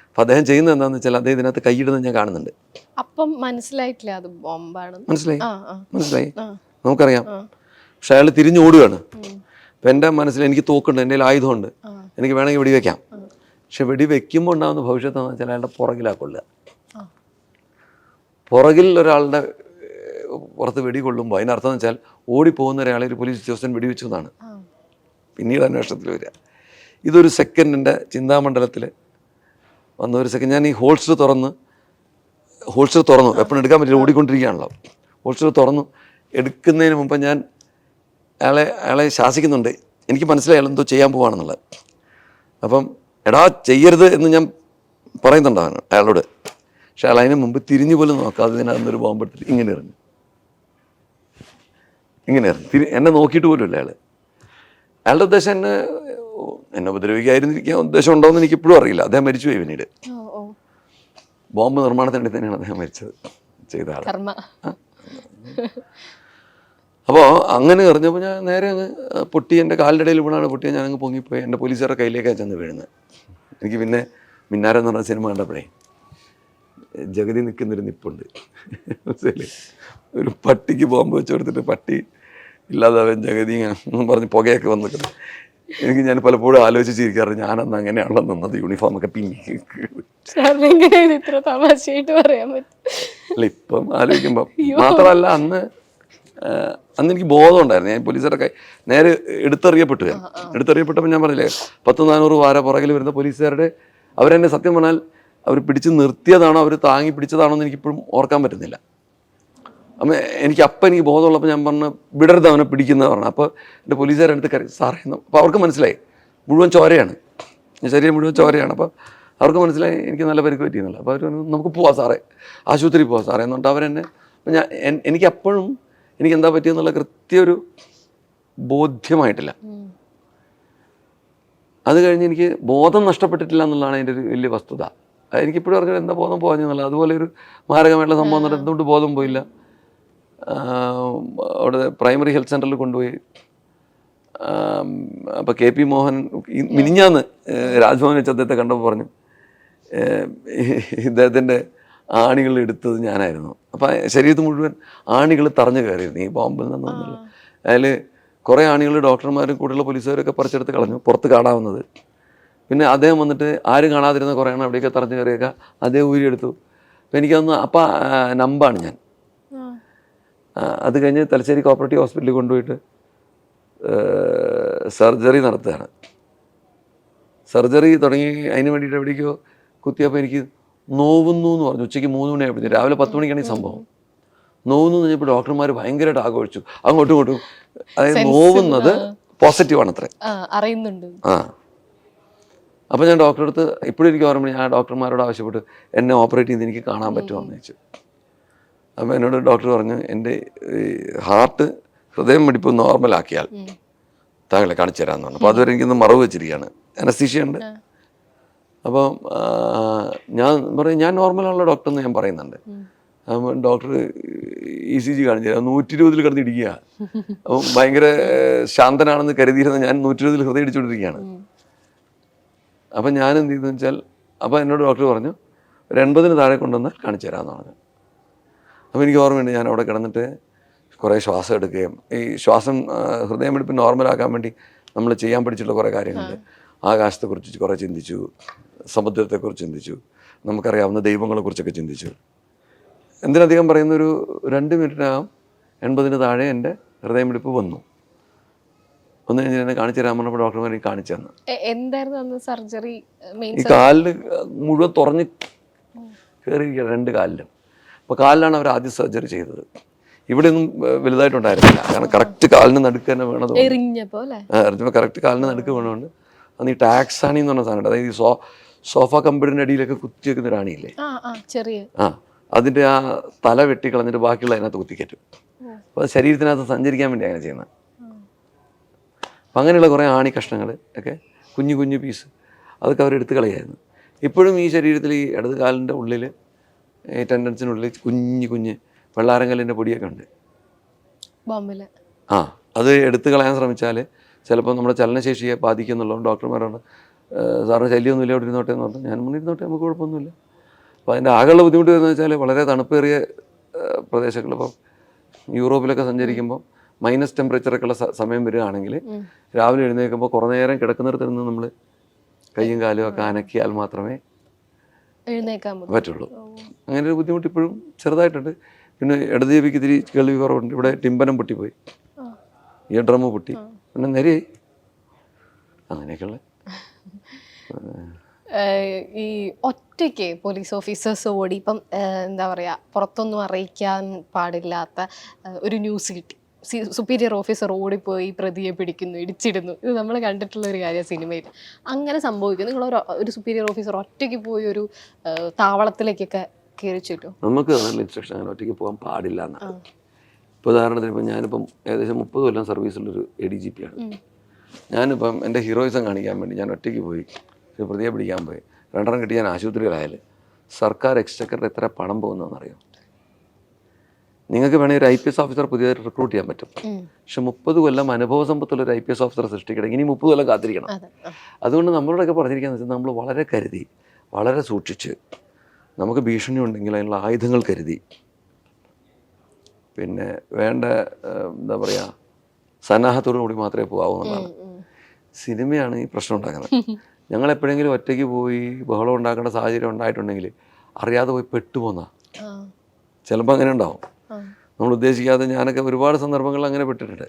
അപ്പം അദ്ദേഹം ചെയ്യുന്നത് എന്താണെന്ന് വെച്ചാൽ അദ്ദേഹം ഇതിനകത്ത് കൈയിടുന്നത് ഞാൻ കാണുന്നുണ്ട്. അപ്പം മനസ്സിലായിട്ടില്ല അത് ബോംബാണ്. മനസ്സിലായി, നമുക്കറിയാം. പക്ഷെ അയാൾ തിരിഞ്ഞോടുകയാണ്. അപ്പം എൻ്റെ മനസ്സിൽ എനിക്ക് തോക്കുണ്ട്, എൻ്റെ കയ്യിൽ ആയുധമുണ്ട്, എനിക്ക് വേണമെങ്കിൽ വെടിവെക്കാം. പക്ഷെ വെടിവെക്കുമ്പോൾ ഉണ്ടാകുന്ന ഭവിഷ്യത്ത് എന്ന് വെച്ചാൽ അയാളുടെ പുറകിലാക്കൊള്ളുക. പുറകിൽ ഒരാളുടെ പുറത്ത് വെടി കൊള്ളുമ്പോൾ അതിനർത്ഥം എന്ന് വെച്ചാൽ ഓടിപ്പോകുന്ന ഒരാളെ ഒരു പോലീസ് ഉദ്യോഗസ്ഥൻ വെടിവെച്ചു എന്നാണ് പിന്നീട് അന്വേഷണത്തിൽ വരിക. ഇതൊരു സെക്കൻഡിൻ്റെ ചിന്താമണ്ഡലത്തിൽ വന്ന ഒരു സെക്കൻഡ്. ഞാൻ ഈ ഹോൾസ്റ്റർ തുറന്നു, വെപ്പൺ എടുക്കാൻ പറ്റില്ല, ഓടിക്കൊണ്ടിരിക്കുകയാണല്ലോ. ഹോൾസ്റ്റർ തുറന്നു എടുക്കുന്നതിന് മുമ്പ് ഞാൻ അയാളെ ശാസിക്കുന്നുണ്ട്. എനിക്ക് മനസ്സിലായി അയാൾ എന്തോ ചെയ്യാൻ പോവാണെന്നുള്ളത്. അപ്പം എടാ ചെയ്യരുത് എന്ന് ഞാൻ പറയുന്നുണ്ടാവാണ് അയാളോട്. പക്ഷെ അയാൾ അതിന് മുമ്പ് തിരിഞ്ഞു പോലും നോക്കാതെ ഇതിനകത്തൊരു ബോംബ് എടുത്തിട്ട് ഇങ്ങനെ എറിഞ്ഞു. എന്നെ നോക്കിയിട്ട് പോലും ഇല്ല അയാൾ. അയാളുടെ ഉദ്ദേശം എന്നെ ഉപദ്രവിക്കാതിരിക്കാൻ ഉദ്ദേശം ഉണ്ടോ എന്ന് എനിക്ക് ഇപ്പോഴും അറിയില്ല. അദ്ദേഹം മരിച്ചുപോയി പിന്നീട്. ബോംബ് നിർമ്മാണത്തിനിടെ തന്നെയാണ് അദ്ദേഹം മരിച്ചത്, ചെയ്ത ആൾ. അപ്പോൾ അങ്ങനെ എറിഞ്ഞപ്പോൾ ഞാൻ നേരെ അങ്ങ് പൊട്ടി, എൻ്റെ കാലിൻ്റെ ഇടയിൽ വീണാണ് പൊട്ടിയ. ഞാൻ അങ്ങ് പൊങ്ങിപ്പോയി. എൻ്റെ പോലീസുകാരുടെ കയ്യിലേക്കാണ് ചെന്ന് വീഴുന്നത്. എനിക്ക് പിന്നെ മിന്നാരം എന്ന് പറഞ്ഞ സിനിമ കണ്ടപ്പോഴേ ജഗതി നിൽക്കുന്നൊരു നിപ്പുണ്ട്. ഒരു പട്ടിക്ക് ബോംബ് വെച്ച് കൊടുത്തിട്ട് പട്ടി ഇല്ലാതാവൻ ജഗതി ഇങ്ങനെ പറഞ്ഞ് പുകയൊക്കെ വന്ന് നിൽക്കുന്നത്. ഞാൻ പലപ്പോഴും ആലോചിച്ചിരിക്കാറ്, ഞാനന്ന് അങ്ങനെയാണല്ലോ നിന്നത്, യൂണിഫോമൊക്കെ പിങ്ങി. അല്ല ഇപ്പം ആലോചിക്കുമ്പം മാത്രമല്ല, അന്ന് എനിക്ക് ബോധം ഉണ്ടായിരുന്നു. ഞാൻ പോലീസുകാരൊക്കെ നേരെ എടുത്തെറിയപ്പെട്ടപ്പോൾ ഞാൻ പറഞ്ഞില്ലേ 100-400 വാര പുറകിൽ വരുന്ന പോലീസുകാരുടെ അവരെന്നെ സത്യം പറഞ്ഞാൽ അവർ പിടിച്ച് നിർത്തിയതാണോ അവർ താങ്ങി പിടിച്ചതാണോ എന്ന് എനിക്കിപ്പോഴും ഓർക്കാൻ പറ്റുന്നില്ല. അപ്പം എനിക്ക് ബോധമുള്ളപ്പോൾ ഞാൻ പറഞ്ഞു വിടരുത് അവനെ പിടിക്കുന്നത് പറഞ്ഞു. അപ്പോൾ എൻ്റെ പോലീസുകാരെടുത്ത് കറി സാറേ എന്ന്. അപ്പോൾ അവർക്ക് മനസ്സിലായി മുഴുവൻ ചോരയാണ്, ശരീരം മുഴുവൻ ചോരയാണ്. അപ്പോൾ അവർക്ക് മനസ്സിലായി എനിക്ക് നല്ല പരിക്ക് പറ്റിയെന്നില്ല. അപ്പോൾ അവർ നമുക്ക് പോവാം സാറേ, ആശുപത്രി പോവാം സാറേ എന്നിട്ട് അവരെന്നെ. എനിക്കപ്പോഴും എനിക്ക് എന്താ പറ്റിയെന്നുള്ള കൃത്യൊരു ബോധ്യമായിട്ടില്ല. അത് കഴിഞ്ഞ് എനിക്ക് ബോധം നഷ്ടപ്പെട്ടിട്ടില്ല എന്നുള്ളതാണ് അതിൻ്റെ ഒരു വലിയ വസ്തുത. എനിക്കിപ്പോഴും പറഞ്ഞാൽ എന്താ ബോധം പോകാഞ്ഞെന്നുള്ളത്. അതുപോലെ ഒരു മാരകമായിട്ടുള്ള സംഭവം എന്നിട്ട് എന്തുകൊണ്ട് ബോധം പോയില്ല. അവിടെ പ്രൈമറി ഹെൽത്ത് സെൻ്ററിൽ കൊണ്ടുപോയി. അപ്പോൾ KP മോഹൻ മിനിഞ്ഞാന്ന് രാജ്ഭവൻ വെച്ച് അദ്ദേഹത്തെ കണ്ടപ്പോൾ പറഞ്ഞു ഇദ്ദേഹത്തിൻ്റെ ആണികൾ എടുത്തത് ഞാനായിരുന്നു. അപ്പം ശരീരത്ത് മുഴുവൻ ആണികൾ തറഞ്ഞു കയറിയിരുന്നു ഈ ബോംബിൽ നിന്നുള്ള. അതിൽ കുറേ ആണികൾ ഡോക്ടർമാരും കൂടെയുള്ള പോലീസുകാരൊക്കെ പറിച്ചെടുത്ത് കളഞ്ഞു, പുറത്ത് കാണാവുന്നത്. പിന്നെ അദ്ദേഹം വന്നിട്ട് ആരും കാണാതിരുന്ന കുറേ എണ്ണം അവിടെയൊക്കെ തറഞ്ഞു കയറിയൊക്കെ അദ്ദേഹം ഊരിയെടുത്തു. അപ്പം എനിക്കൊന്ന് അപ്പം നമ്പാണ് ഞാൻ. അത് കഴിഞ്ഞ് തലശ്ശേരി കോപ്പറേറ്റീവ് ഹോസ്പിറ്റലിൽ കൊണ്ടുപോയിട്ട് സർജറി നടത്തുകയാണ്. സർജറി തുടങ്ങി അതിന് വേണ്ടിയിട്ട് എവിടേക്കോ കുത്തിയപ്പോൾ എനിക്ക് നോവുന്നു എന്ന് പറഞ്ഞു. ഉച്ചയ്ക്ക് 3 മണിയായപ്പോഴത്തേക്ക്, രാവിലെ 10 മണിക്കാണ് ഈ സംഭവം. നോവുന്നു എന്ന് പറഞ്ഞപ്പോൾ ഡോക്ടർമാർ ഭയങ്കരമായിട്ട് ആഘോഷിച്ചു, അങ്ങോട്ടും ഇങ്ങോട്ടും. അതായത് നോവുന്നത് പോസിറ്റീവാണ് അത്രേ, അറിയുന്നുണ്ട്. അപ്പോൾ ഞാൻ ഡോക്ടറെ അടുത്ത് ഇപ്പോഴും എനിക്ക് ഓർമ്മ, ഞാൻ ഡോക്ടർമാരോട് ആവശ്യപ്പെട്ട് എന്നെ ഓപ്പറേറ്റ് ചെയ്ത് എനിക്ക് കാണാൻ പറ്റുമെന്ന് ചോദിച്ചു. അപ്പോൾ എന്നോട് ഡോക്ടർ പറഞ്ഞു, എൻ്റെ ഹാർട്ട് ഹൃദയം മിടിപ്പ് നോർമലാക്കിയാൽ താങ്കളെ കാണിച്ചു തരാമെന്ന് പറഞ്ഞു. അപ്പോൾ അതുവരെ എനിക്കൊന്ന് മറവ് വെച്ചിരിക്കുകയാണ്, അനസ്തീഷ്യ ഉണ്ട്. അപ്പം ഞാൻ പറയും, ഞാൻ നോർമലാണല്ലോ ഡോക്ടർ എന്ന് ഞാൻ പറയുന്നുണ്ട്. അപ്പം ഡോക്ടർ ECG കാണിച്ചു തരാം, 120 കിടന്നിടിക്കുക. അപ്പം ഭയങ്കര ശാന്തനാണെന്ന് കരുതിയിരുന്ന ഞാൻ 120 ഹൃദയം ഇടിച്ചുകൊണ്ടിരിക്കുകയാണ്. അപ്പം ഞാൻ എന്ത് ചെയ്തെന്ന് വെച്ചാൽ, അപ്പോൾ എന്നോട് ഡോക്ടർ പറഞ്ഞു, ഒരു 80 താഴെ കൊണ്ടുവന്നാൽ കാണിച്ചു തരാമെന്ന് പറഞ്ഞു. അപ്പോൾ എനിക്ക് ഓർമ്മയുണ്ട്, ഞാൻ അവിടെ കിടന്നിട്ട് കുറേ ശ്വാസം എടുക്കുകയും, ഈ ശ്വാസം ഹൃദയമിടിപ്പ് നോർമലാക്കാൻ വേണ്ടി നമ്മൾ ചെയ്യാൻ പഠിച്ചിട്ടുള്ള കുറേ കാര്യങ്ങളുണ്ട്. ആകാശത്തെക്കുറിച്ച് കുറേ ചിന്തിച്ചു, സമുദ്രത്തെക്കുറിച്ച് ചിന്തിച്ചു, നമുക്കറിയാവുന്ന ദൈവങ്ങളെക്കുറിച്ചൊക്കെ ചിന്തിച്ചു. എന്തിനധികം പറയുന്നൊരു 2 മിനിറ്റിനകം 80 താഴെ എൻ്റെ ഹൃദയമിടിപ്പ് വന്നു. ഒന്ന് കഴിഞ്ഞ് എന്നെ കാണിച്ചു തരാൻ പറഞ്ഞപ്പോൾ ഡോക്ടർമാർ എനിക്ക് കാണിച്ചു തന്നു. എന്തായിരുന്നു സർജറി? ഈ കാലിൽ മുഴുവൻ തുറഞ്ഞ് കയറിയിരിക്കുക 2 കാലിലും. അപ്പോൾ കാലിലാണ് അവർ ആദ്യം സർജറി ചെയ്തത്. ഇവിടെ ഒന്നും വലുതായിട്ടുണ്ടായിരുന്നില്ല, കാരണം കറക്റ്റ് കാലിന് നടുക്ക് തന്നെ വേണത്. എറിഞ്ഞപ്പോൾ കറക്റ്റ് കാലിന് നടുക്ക് വേണമുണ്ട്. അന്ന് ഈ ടാക്സാണി എന്ന് പറഞ്ഞ സാധനം, അതായത് ഈ സോഫ കമ്പിടിൻ്റെ അടിയിലൊക്കെ കുത്തി വെക്കുന്ന ഒരു അണിയില്ലേ, അതിൻ്റെ ആ തല വെട്ടിക്കളഞ്ഞിട്ട് ബാക്കിയുള്ള അതിനകത്ത് കുത്തിക്കറ്റും. അപ്പോൾ ശരീരത്തിനകത്ത് സഞ്ചരിക്കാൻ വേണ്ടി അങ്ങനെ ചെയ്യുന്നത്. അപ്പം അങ്ങനെയുള്ള കുറേ ആണി കഷ്ണങ്ങൾ ഒക്കെ കുഞ്ഞു കുഞ്ഞു പീസ് അതൊക്കെ അവരെടുത്ത് കളയായിരുന്നു. ഇപ്പോഴും ഈ ശരീരത്തിൽ ഈ ഇടത് കാലിൻ്റെ ഉള്ളിൽ, ഈ ടെൻഡൻസിനുള്ളിൽ കുഞ്ഞു കുഞ്ഞ് വെള്ളാരങ്കല്ലിൻ്റെ പൊടിയൊക്കെ ഉണ്ട്. അത് എടുത്ത് കളയാൻ ശ്രമിച്ചാൽ ചിലപ്പോൾ നമ്മുടെ ചലനശേഷിയെ ബാധിക്കുന്നുള്ളതുകൊണ്ട് ഡോക്ടർമാരോട് സാറിന് ശല്യമൊന്നുമില്ല, അവിടെ ഇരുന്നോട്ടെ എന്ന് പറഞ്ഞു. ഞാൻ മുന്നിരുന്നോട്ടെ, നമുക്ക് കുഴപ്പമൊന്നുമില്ല. അപ്പോൾ അതിൻ്റെ ആകെയുള്ള ബുദ്ധിമുട്ട് എന്ന് വെച്ചാൽ വളരെ തണുപ്പേറിയ പ്രദേശങ്ങൾ, ഇപ്പോൾ യൂറോപ്പിലൊക്കെ സഞ്ചരിക്കുമ്പോൾ മൈനസ് ടെമ്പറേച്ചറൊക്കെ ഉള്ള സമയം വരികയാണെങ്കിൽ രാവിലെ എഴുന്നേൽക്കുമ്പോൾ കുറേ നേരം കിടക്കുന്നിടത്ത് നിന്ന് നമ്മൾ കയ്യും കാലും ഒക്കെ അനക്കിയാൽ മാത്രമേ എഴുന്നേക്കാൻ പറ്റുള്ളൂ. അങ്ങനെ ഒരു ബുദ്ധിമുട്ട് ഇപ്പോഴും ചെറുതായിട്ടുണ്ട്. പിന്നെ ഇടത് ചെവിക്ക് ഇത്തിരി കേൾവി കുറവുണ്ട്. ഇവിടെ ടിമ്പനം പൊട്ടിപ്പോയി, ഈ ഡ്രമ്മ് പൊട്ടി, പിന്നെ നിരയായി, അങ്ങനെയൊക്കെയുള്ള. ഈ ഒറ്റയ്ക്ക് പോലീസ് ഓഫീസേഴ്സ് ഓടി, ഇപ്പം എന്താ പറയുക, പുറത്തൊന്നും അറിയിക്കാൻ പാടില്ലാത്ത ഒരു ന്യൂസ് കിട്ടി, സുപ്പീരിയർ ഓഫീസർ ഓടിപ്പോയി പ്രതിയെ പിടിക്കുന്നു, ഇടിച്ചിടുന്നു. ഇത് നമ്മൾ കണ്ടിട്ടുള്ള ഒരു കാര്യം സിനിമയിൽ. അങ്ങനെ സംഭവിക്കും? നിങ്ങൾ ഒരു സുപ്പീരിയർ ഓഫീസർ ഒറ്റയ്ക്ക് പോയി ഒരു താവളത്തിലേക്കൊക്കെ കയറിച്ചിട്ടോ? നമുക്ക് നല്ല ഇൻസ്ട്രക്ഷൻ, അങ്ങനെ ഒറ്റയ്ക്ക് പോകാൻ പാടില്ല എന്നാണ്. ഇപ്പോൾ ഉദാഹരണത്തിന് ഇപ്പം ഞാനിപ്പം ഏകദേശം 30 കൊല്ലം സർവീസിലൊരു ADGP ആണ്. ഞാനിപ്പം എൻ്റെ ഹീറോയിസം കാണിക്കാൻ വേണ്ടി ഞാൻ ഒറ്റയ്ക്ക് പോയി ഒരു പ്രതിയെ പിടിക്കാൻ പോയി, 2 കിട്ടി ഞാൻ ആശുപത്രിയിലായാൽ സർക്കാർ എക്സ്ചക്കറിൽ എത്ര പണം പോകുന്നതെന്നറിയോ? നിങ്ങൾക്ക് വേണമെങ്കിൽ ഒരു IPS ഓഫീസർ പുതിയതായിട്ട് റിക്രൂട്ട് ചെയ്യാൻ പറ്റും. പക്ഷെ 30 കൊല്ലം അനുഭവ സമ്പത്തുള്ള ഒരു IPS ഓഫീസറെ സൃഷ്ടിക്കണമെങ്കിൽ ഇനി 30 കൊല്ലം കാത്തിരിക്കണം. അതുകൊണ്ട് നമ്മളോടൊക്കെ പറഞ്ഞിരിക്കുകയെന്ന് വെച്ചാൽ നമ്മൾ വളരെ കരുതി, വളരെ സൂക്ഷിച്ച്, നമുക്ക് ഭീഷണി ഉണ്ടെങ്കിൽ അതിനുള്ള ആയുധങ്ങൾ കരുതി, പിന്നെ വേണ്ട എന്താ പറയുക സന്നാഹത്തോടു കൂടി മാത്രമേ പോകാവൂ എന്നുള്ളതാണ്. സിനിമയാണ് ഈ പ്രശ്നം ഉണ്ടാക്കുന്നത്. ഞങ്ങൾ എപ്പോഴെങ്കിലും ഒറ്റയ്ക്ക് പോയി ബഹളം ഉണ്ടാക്കേണ്ട സാഹചര്യം ഉണ്ടായിട്ടുണ്ടെങ്കിൽ അറിയാതെ പോയി പെട്ടുപോകുന്ന ചിലപ്പോൾ അങ്ങനെ ഉണ്ടാവും. നമ്മൾ ഉദ്ദേശിക്കാതെ, ഞാനൊക്കെ ഒരുപാട് സന്ദർഭങ്ങളിൽ അങ്ങനെ പെട്ടിട്ടുണ്ട്.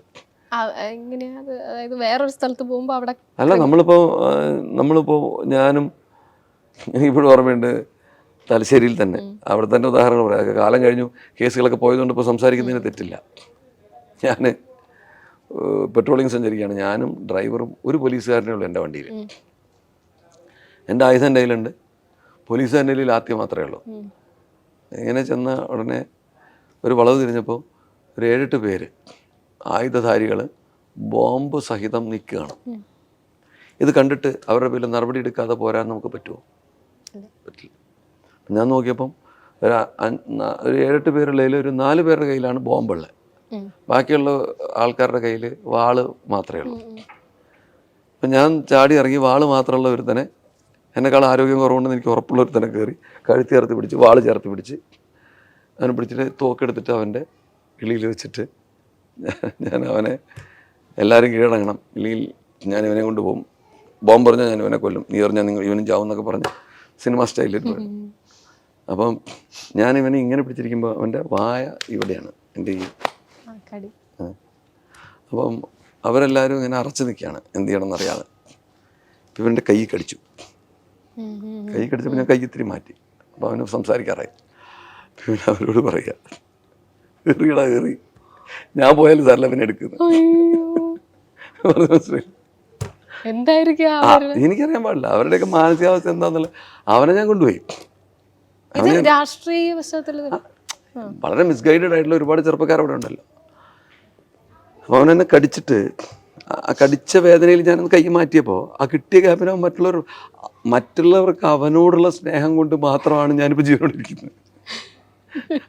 വേറൊരു സ്ഥലത്ത് പോകുമ്പോൾ അവിടെ അല്ല, നമ്മളിപ്പോൾ ഞാനും എനിക്കിപ്പോഴും ഓർമ്മയുണ്ട്, തലശ്ശേരിയിൽ തന്നെ, അവിടെ തന്നെ ഉദാഹരണം പറയാം. കാലം കഴിഞ്ഞു, കേസുകളൊക്കെ പോയതുകൊണ്ട് ഇപ്പോൾ സംസാരിക്കുന്നതിന് തെറ്റില്ല. ഞാൻ പെട്രോളിങ് സഞ്ചരിക്കുകയാണ്, ഞാനും ഡ്രൈവറും ഒരു പോലീസുകാരനേ ഉള്ളൂ എൻ്റെ വണ്ടിയിൽ. എൻ്റെ ആയുധം എൻ്റെ കയ്യിലുണ്ട്, പോലീസുകാരൻ്റെ കയ്യിൽ ആദ്യം മാത്രമേ ഉള്ളൂ. ഇങ്ങനെ ചെന്ന ഉടനെ ഒരു വളവ് തിരിഞ്ഞപ്പോൾ ഒരു 7-8 പേര് ആയുധധാരികൾ ബോംബ് സഹിതം നിൽക്കുകയാണ്. ഇത് കണ്ടിട്ട് അവരുടെ പേരിൽ നടപടി എടുക്കാതെ പോരാൻ നമുക്ക് പറ്റുമോ? പറ്റില്ല. ഞാൻ നോക്കിയപ്പം ഒരു 7-8 പേരുള്ളതിൽ ഒരു 4 പേരുടെ കയ്യിലാണ് ബോംബുള്ളത്, ബാക്കിയുള്ള ആൾക്കാരുടെ കയ്യിൽ വാള് മാത്രമേ ഉള്ളൂ. അപ്പം ഞാൻ ചാടി ഇറങ്ങി വാള് മാത്രമുള്ള ഒരുത്തനെ, എന്നെക്കാൾ ആരോഗ്യം കുറവുണ്ടെന്ന് എനിക്ക് ഉറപ്പുള്ള ഒരുത്തനെ കയറി കഴുത്തി ചേർത്ത് പിടിച്ച്, വാള് ചേർത്ത് പിടിച്ച്, അവനെ പിടിച്ചിട്ട് തോക്കെടുത്തിട്ട് അവൻ്റെ കിളിയിൽ വെച്ചിട്ട് ഞാൻ അവനെ, എല്ലാവരും കീഴടങ്ങണം, ഇല്ലെങ്കിൽ ഞാൻ ഇവനെ കൊണ്ടുപോകും, ബോംബ് പറഞ്ഞാൽ ഞാൻ ഇവനെ കൊല്ലും, നീ പറഞ്ഞാൽ നിങ്ങൾ ഇവനും ചാവും എന്നൊക്കെ പറഞ്ഞ് സിനിമ സ്റ്റൈലിൽ വരും. അപ്പം ഞാനിവനെ ഇങ്ങനെ പിടിച്ചിരിക്കുമ്പോൾ അവൻ്റെ വായ ഇവിടെയാണ്, എൻ്റെ ഈ. അപ്പം അവരെല്ലാവരും ഇങ്ങനെ അറച്ചു നിൽക്കുകയാണ് എന്ത് ചെയ്യണമെന്ന് അറിയാതെ. ഇപ്പം ഇവൻ്റെ കൈ കടിച്ചു. കൈ കടിച്ചപ്പോൾ ഞാൻ കൈ ഇത്തിരി മാറ്റി. അപ്പോൾ അവന് സംസാരിക്കാറായി. പിന്നെ അവരോട് പറയുക, എറിയടാ എറി, ഞാൻ പോയാലും സാറില്ല പിന്നെ എടുക്കുന്നത്. മനസ്സിലായി? എനിക്കറിയാൻ പാടില്ല അവരുടെയൊക്കെ മാനസികാവസ്ഥ എന്താന്നുള്ള. അവനെ ഞാൻ കൊണ്ടുപോയി. രാഷ്ട്രീയ വളരെ മിസ്ഗൈഡഡ് ആയിട്ടുള്ള ഒരുപാട് ചെറുപ്പക്കാർ അവിടെ ഉണ്ടല്ലോ. അപ്പോൾ അവനെന്നെ കടിച്ചിട്ട് ആ കടിച്ച വേദനയിൽ ഞാനൊന്ന് കൈ മാറ്റിയപ്പോൾ ആ കിട്ടിയ ഗ്യാപ്പിന് മറ്റുള്ളവർക്ക് അവനോടുള്ള സ്നേഹം കൊണ്ട് മാത്രമാണ് ഞാനിപ്പോൾ ജീവനോടിരിക്കുന്നത്.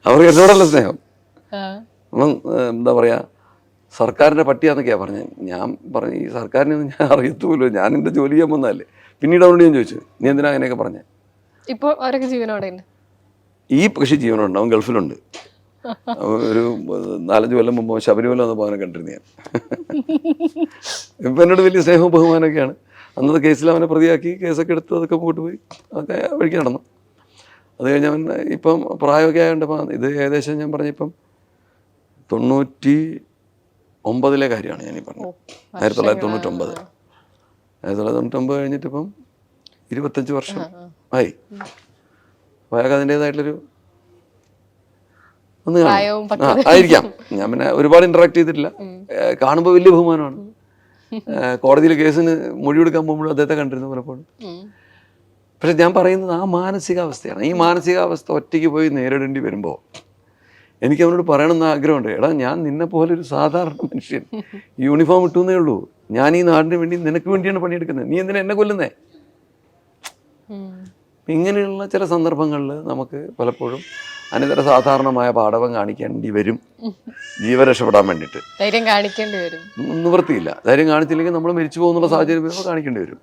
അവർക്ക് എന്നോടുള്ള സ്നേഹം. അപ്പം എന്താ പറയുക, സർക്കാരിൻ്റെ പട്ടിയാന്നൊക്കെയാണ് പറഞ്ഞത്. ഞാൻ പറഞ്ഞു ഈ സർക്കാരിനൊന്നും ഞാൻ അറിയത്തുമില്ലോ, ഞാൻ എൻ്റെ ജോലി ചെയ്യാൻ വന്നതല്ലേ. പിന്നീട് അവനോട് ഞാൻ ചോദിച്ചു, നീ എന്തിനാ അങ്ങനെയൊക്കെ പറഞ്ഞത്? ഇപ്പോൾ അവരൊക്കെ ജീവനോടെ ഉണ്ട്. ഈ പക്ഷി ജീവനുണ്ട്, അവൻ ഗൾഫിലുണ്ട്. ഒരു 4-5 കൊല്ലം മുമ്പ് ശബരിമല വന്നപ്പോൾ അവനെ കണ്ടിരുന്നു ഞാൻ. ഇപ്പം എന്നോട് വലിയ സ്നേഹവും ബഹുമാനമൊക്കെയാണ്. അന്നത്തെ കേസിൽ അവനെ പ്രതിയാക്കി കേസൊക്കെ എടുത്ത് അതൊക്കെ പോയിട്ട് പോയി അതൊക്കെ വഴിക്ക് നടന്നു. അത് കഴിഞ്ഞ് അവൻ ഇപ്പം പ്രായമൊക്കെ ആയതുകൊണ്ട് ഇത് ഏകദേശം ഞാൻ പറഞ്ഞിപ്പം 99 കാര്യമാണ് ഞാനീ പറഞ്ഞത്. 1999 കഴിഞ്ഞിട്ടിപ്പം 25 വർഷം ആയി. അപ്പോൾ അയാൾക്ക് അതിൻ്റേതായിട്ടുള്ളൊരു ഒന്ന് ആയിരിക്കാം. ഞാൻ പിന്നെ ഒരുപാട് ഇൻട്രാക്ട് ചെയ്തിട്ടില്ല. കാണുമ്പോൾ വലിയ ബഹുമാനമാണ്. കോടതിയിൽ കേസിന് മൊഴിയെടുക്കാൻ പോകുമ്പോഴും അദ്ദേഹത്തെ കണ്ടിരുന്നു പലപ്പോഴും. പക്ഷെ ഞാൻ പറയുന്നത് ആ മാനസികാവസ്ഥയാണ്. ഈ മാനസികാവസ്ഥ ഒറ്റയ്ക്ക് പോയി നേരിടേണ്ടി വരുമ്പോൾ എനിക്ക് അവനോട് പറയണമെന്ന് ആഗ്രഹമുണ്ട്. എടാ, ഞാൻ നിന്നെ പോലെ ഒരു സാധാരണ മനുഷ്യൻ, യൂണിഫോം ഇട്ടുന്നേ ഉള്ളൂ. ഞാൻ ഈ നാടിന് വേണ്ടി നിനക്ക് വേണ്ടിയാണ് പണിയെടുക്കുന്നത്. നീ എന്തിനാ എന്നെ കൊല്ലുന്നേ? ഇങ്ങനെയുള്ള ചില സന്ദർഭങ്ങളിൽ നമുക്ക് പലപ്പോഴും അനിതര സാധാരണമായ പാടവം കാണിക്കേണ്ടി വരും ജീവൻ രക്ഷപ്പെടാൻ വേണ്ടിയിട്ട്. ധൈര്യം കാണിക്കേണ്ടി വരും. നിവൃത്തിയില്ല. ധൈര്യം കാണിച്ചില്ലെങ്കിൽ നമ്മൾ മരിച്ചു പോകുന്നുള്ള സാഹചര്യം വരുമ്പോൾ കാണിക്കേണ്ടി വരും.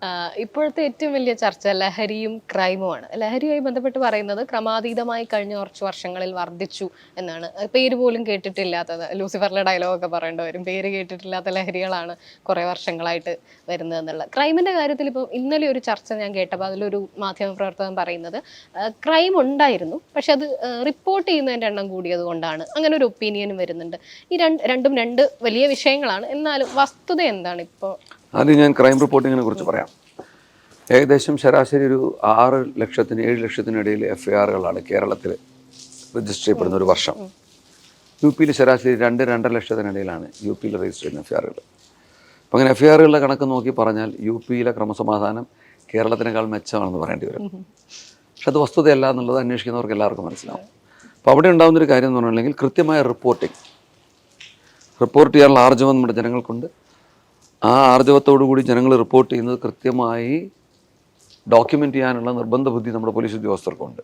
ഇപ്പോഴത്തെ ഏറ്റവും വലിയ ചർച്ച ലഹരിയും ക്രൈമുമാണ്. ലഹരിയുമായി ബന്ധപ്പെട്ട് പറയുന്നത് ക്രമാതീതമായി കഴിഞ്ഞ കുറച്ച് വർഷങ്ങളിൽ വർദ്ധിച്ചു എന്നാണ്. പേര് പോലും കേട്ടിട്ടില്ലാത്തത്, ലൂസിഫറിലെ ഡയലോഗൊക്കെ പറയേണ്ടി വരും, പേര് കേട്ടിട്ടില്ലാത്ത ലഹരികളാണ് കുറേ വർഷങ്ങളായിട്ട് വരുന്നതെന്നുള്ള. ക്രൈമിന്റെ കാര്യത്തിൽ ഇപ്പോൾ ഇന്നലെ ഒരു ചർച്ച ഞാൻ കേട്ടപ്പോൾ അതിലൊരു മാധ്യമപ്രവർത്തകൻ പറയുന്നത് ക്രൈം ഉണ്ടായിരുന്നു, പക്ഷെ അത് റിപ്പോർട്ട് ചെയ്യുന്നതിൻ്റെ എണ്ണം കൂടിയത് കൊണ്ടാണ്. അങ്ങനെ ഒരു ഒപ്പീനിയനും വരുന്നുണ്ട്. ഈ രണ്ടും രണ്ട് വലിയ വിഷയങ്ങളാണ്. എന്നാലും വസ്തുത എന്താണ് ഇപ്പോൾ? ആദ്യം ഞാൻ ക്രൈം റിപ്പോർട്ടിങ്ങിനെ കുറിച്ച് പറയാം. ഏകദേശം ശരാശരി ഒരു 6 ലക്ഷത്തിന് 7 ലക്ഷത്തിനിടയിൽ FIRകളാണ് കേരളത്തിൽ രജിസ്റ്റർ ചെയ്യപ്പെടുന്ന ഒരു വർഷം. UP-യിൽ ശരാശരി 2-2.5 ലക്ഷത്തിനിടയിലാണ് UP-യിൽ രജിസ്റ്റർ ചെയ്യുന്ന FIRകൾ. അപ്പം അങ്ങനെ FIRകളുടെ കണക്ക് നോക്കി പറഞ്ഞാൽ UP-യിലെ ക്രമസമാധാനം കേരളത്തിനേക്കാൾ മെച്ചമാണെന്ന് പറയേണ്ടി വരും. പക്ഷെ അത് വസ്തുതയല്ല എന്നുള്ളത് അന്വേഷിക്കുന്നവർക്ക് എല്ലാവർക്കും മനസ്സിലാവും. അപ്പോൾ അവിടെ ഉണ്ടാകുന്നൊരു കാര്യം എന്ന് പറഞ്ഞിട്ടുണ്ടെങ്കിൽ കൃത്യമായ റിപ്പോർട്ട് ചെയ്യാനുള്ള ആർജവം നമ്മുടെ ജനങ്ങൾക്കുണ്ട്. ആ ആർജവത്തോടു കൂടി ജനങ്ങൾ റിപ്പോർട്ട് ചെയ്യുന്നത് കൃത്യമായി ഡോക്യുമെൻ്റ് ചെയ്യാനുള്ള നിർബന്ധ ബുദ്ധി നമ്മുടെ പോലീസ് ഉദ്യോഗസ്ഥർക്കുണ്ട്.